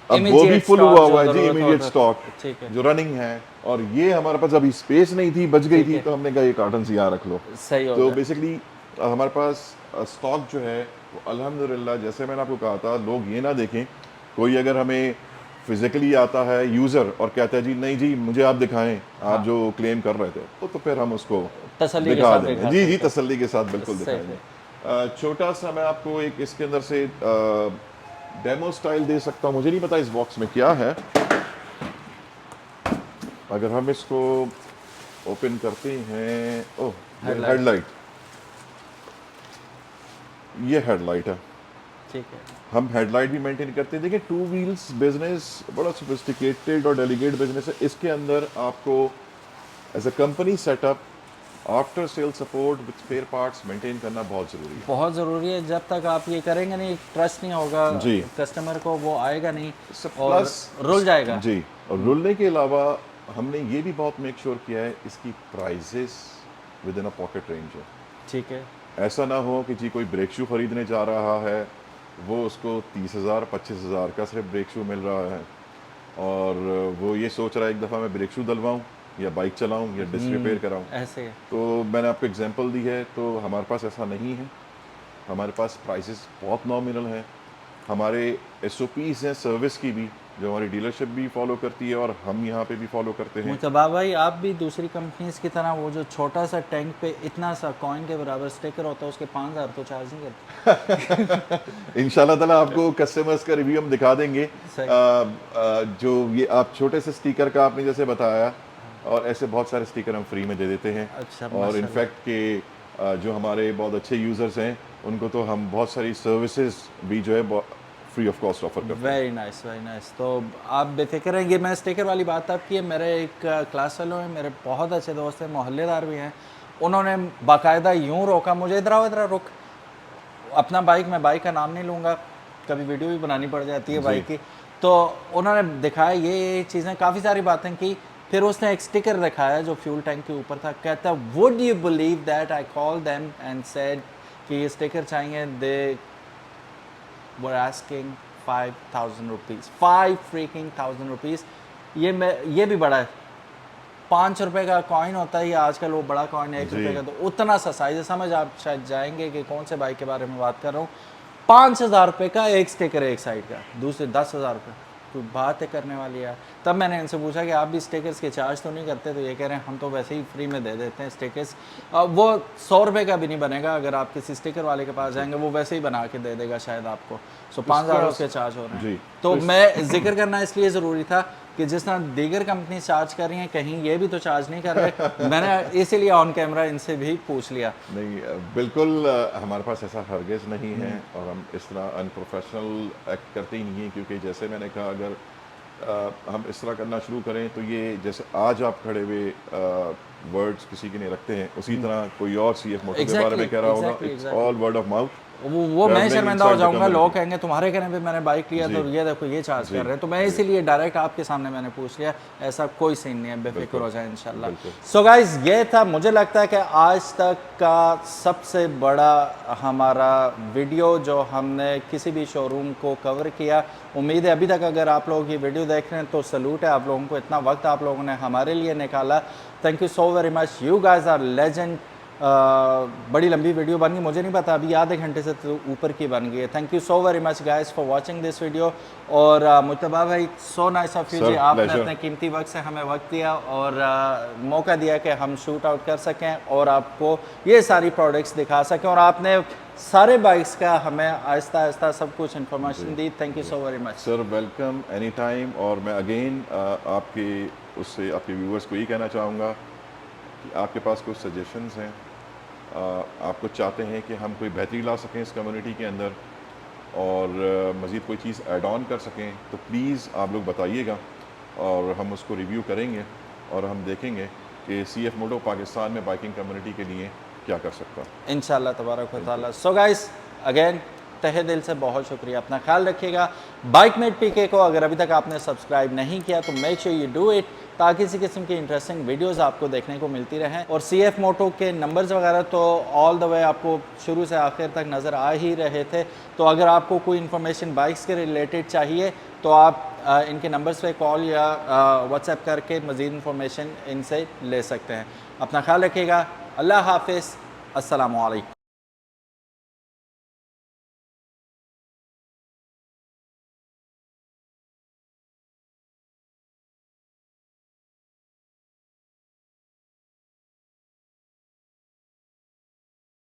S2: अब वो
S1: Immediate
S2: भी फुल
S1: stock
S2: हुआ
S1: जो
S2: हुआ है जी,
S1: ज़रूरत हो
S2: इमीडिएट
S1: तो-
S2: स्टॉक
S1: ठीक है।
S2: जो रनिंग है। और ये हमारे पास अभी स्पेस नहीं थी, बच गई
S1: ठीक
S2: थी,
S1: है।
S2: तो हमने कहा ये कार्टन यहाँ रख लो।
S1: सही हो
S2: तो
S1: गया।
S2: बेसिकली हमारे पास स्टॉक जो है वो अल्हम्दुलिल्लाह, जैसे मैंने आपको कहा था, लोग ये ना देखें कोई अगर हमें फिजिकली आता है यूज़र और कहता है जी नहीं जी मुझे आप दिखाएं, आप जो क्लेम कर रहे थे, तो फिर हम उसको
S1: तसल्ली के
S2: दिखा
S1: साथ
S2: देंगे।
S1: दिखा
S2: जी जी,
S1: सकते हैं।
S2: तसल्ली के साथ बिल्कुल
S1: सही
S2: दिखाएंगे। छोटा सा मैं आपको एक इसके अंदर से डेमो स्टाइल दे सकता हूँ। मुझे नहीं पता इस बॉक्स में क्या है। अगर हम इसको ओपन करते हैं, ओह
S1: Headlight।
S2: हेडलाइट, ये हेडलाइट है।
S1: ठीक है।
S2: हम हेडलाइट भी मेंटेन करते हैं। देखिए, टू व्हील्स बिजनेस बड़ा सोफिस्टिकेटेड और डेलीकेट बिजनेस है। इसके अंदर आपको as a company setup after sale support with spare parts maintain करना बहुत ज़रूरी है।
S1: बहुत ज़रूरी है, जब तक आप ये करेंगे नहीं, ट्रस्ट नहीं होगा
S2: जी।
S1: कस्टमर को, वो आएगा नहीं और
S2: प्लस
S1: रुल जाएगा।
S2: जी, और रुलने के अलावा हमने ये भी बहुत मेक श्योर किया है इसकी prices within a pocket range है।
S1: ठीक है।
S2: ऐसा ना हो कि जी कोई ब्रेक शू खरीदने जा रहा है, वो उसको 30,000 25,000 का सिर्फ ब्रेक शू मिल रहा है, और वो ये सोच रहा है एक दफ़ा मैं ब्रेक शू डलवाऊँ या बाइक चलाऊँ या डिस्क रिपेयर कराऊँ।
S1: ऐसे है।
S2: तो मैंने आपको एग्जांपल दी है, तो हमारे पास ऐसा नहीं है। हमारे पास प्राइसेस बहुत नॉमिनल हैं। हमारे SOPs हैं सर्विस की भी, जो हमारी डीलरशिप भी फॉलो करती है और हम यहाँ पे भी फॉलो करते हैं।
S1: मुतबा भाई, आप भी दूसरी कंपनीज की तरह वो जो छोटा सा टैंक पे इतना सा कॉइन के बराबर स्टिकर होता है उसके 5,000 तो चार्ज नहीं करते?
S2: इंशाल्लाह ताला आपको कस्टमर्स का रिव्यू हम दिखा देंगे। जो ये आप छोटे से स्टिकर का आपने जैसे बताया, और ऐसे बहुत सारे स्टिकर हम फ्री में दे देते हैं।
S1: अच्छा,
S2: और
S1: माशाल्लाह।
S2: इनफैक्ट के जो हमारे बहुत अच्छे यूज़र्स हैं उनको तो हम बहुत सारी सर्विसेज भी जो है फ्री ऑफ कॉस्ट ऑफर करते हैं।
S1: Very nice, very nice. तो आप बेफिक्र हैं, ये मैं स्टिकर वाली बात आपकी है, मेरे एक क्लास फेलो हैं, मेरे बहुत अच्छे दोस्त हैं, मोहल्लेदार भी हैं, उन्होंने बाकायदा यूं रोका मुझे, इधर आओ, इधर रुक, अपना बाइक, मैं बाइक का नाम नहीं लूँगा, कभी वीडियो भी बनानी पड़ जाती है बाइक की, तो उन्होंने दिखाया ये चीज़ें, काफ़ी सारी बातें की, फिर उसने एक स्टिकर दिखाया जो फ्यूल टैंक के ऊपर था, कहता would you believe that I call them and said कि ये स्टिकर चाहिए, they were asking 5,000 rupees, 5 freaking 1000 rupees. ये भी बड़ा है, 5 रुपए का कॉइन होता है, या आजकल वो बड़ा कॉइन है 1 रुपए का, तो उतना सा साइज है, समझ आप शायद जाएंगे कि कौन से बाइक के बारे में बात कर रहा हूँ। 5,000 रुपये का एक स्टिकर है एक साइड का, दूसरे 10,000 रुपये, कोई बात है करने वाली यार। तब मैंने इनसे पूछा कि आप भी स्टिकर्स के चार्ज तो नहीं करते, तो ये कह रहे हैं हम तो वैसे ही फ्री में दे देते हैं स्टिकर्स। वो 100 रुपये का भी नहीं बनेगा, अगर आप किसी स्टिकर वाले के पास जाएंगे वो वैसे ही बना के दे देगा शायद आपको। सो 5,000 उसके चार्ज हो रहे हैं। तो मैं जिक्र करना इसलिए ज़रूरी था कि जिस तरह दीगर कंपनी चार्ज कर रही हैं, कहीं ये भी तो चार्ज नहीं कर रहे। मैंने इसीलिए ऑन कैमरा इनसे भी पूछ लिया।
S2: नहीं, बिल्कुल हमारे पास ऐसा हरगिज़ नहीं है, और हम इस तरह अनप्रोफेशनल एक्ट करते ही नहीं हैं, क्योंकि जैसे मैंने कहा, अगर हम इस तरह करना शुरू करें तो ये जैसे आज आप खड़े हुए वर्ड्स किसी के नहीं रखते हैं, उसी तरह कोई और CF मोटो के बारे में कह रहा होगा। It's all word of mouth.
S1: वो मैं शर्मिंदा हो जाऊंगा, लोग कहेंगे तुम्हारे कहने पे मैंने बाइक लिया, तो ये देखो ये चार्ज कर रहे हैं, तो मैं इसीलिए डायरेक्ट आपके सामने मैंने पूछ लिया। ऐसा कोई सीन नहीं है, बेफिक्र हो जाए इंशाल्लाह। सो गाइस, ये था, मुझे लगता है कि आज तक का सबसे बड़ा हमारा वीडियो जो हमने किसी भी शोरूम को कवर किया। उम्मीद है अभी तक अगर आप लोग ये वीडियो देख रहे हैं तो सलूट है आप लोगों को, इतना वक्त आप लोगों ने हमारे लिए निकाला। Thank you so very much, you guys are legend. बड़ी लंबी वीडियो बन गई, मुझे नहीं पता, अभी आधे घंटे से तो ऊपर की बन गई है। Thank you so very much guys for watching this video. और मुतबा भाई, सो नाइस ऑफ यू जी, आपने अपने कीमती वक्त से हमें वक्त दिया और मौका दिया कि हम शूट आउट कर सकें और आपको ये सारी प्रोडक्ट्स दिखा सकें, और आपने सारे बाइक्स का हमें आहिस्ता आहिस्ता सब कुछ information the. Thank you so very much
S2: sir, welcome any time. और मैं अगेन आपके उससे आपके व्यूअर्स को ये कहना चाहूँगा कि आपके पास कुछ सजेशंस हैं, आपको चाहते हैं कि हम कोई बेहतरी ला सकें इस कम्युनिटी के अंदर, और मज़ीद कोई चीज़ ऐड ऑन कर सकें, तो प्लीज़ आप लोग बताइएगा और हम उसको रिव्यू करेंगे और हम देखेंगे कि CF मोटो पाकिस्तान में बाइकिंग कम्युनिटी के लिए क्या कर सकता है
S1: इंशाल्लाह तबारक व तआला। सो गाइस, अगेन तहे दिल से बहुत शुक्रिया, अपना ख्याल रखिएगा। बाइकमेट PK को अगर अभी तक आपने सब्सक्राइब नहीं किया तो make sure you do it, ताकि इसी किस्म की इंटरेस्टिंग वीडियोस आपको देखने को मिलती रहें। और CF मोटो के नंबर्स वगैरह तो ऑल द वे आपको शुरू से आखिर तक नज़र आ ही रहे थे। तो अगर आपको कोई इन्फॉर्मेशन बाइक्स के रिलेटेड चाहिए तो आप इनके नंबर्स पे कॉल या व्हाट्सएप करके मज़ीद इन्फॉर्मेशन इनसे ले सकते हैं। अपना ख्याल रखिएगा, अल्लाह हाफिज़, अस्सलामु अलैकुम।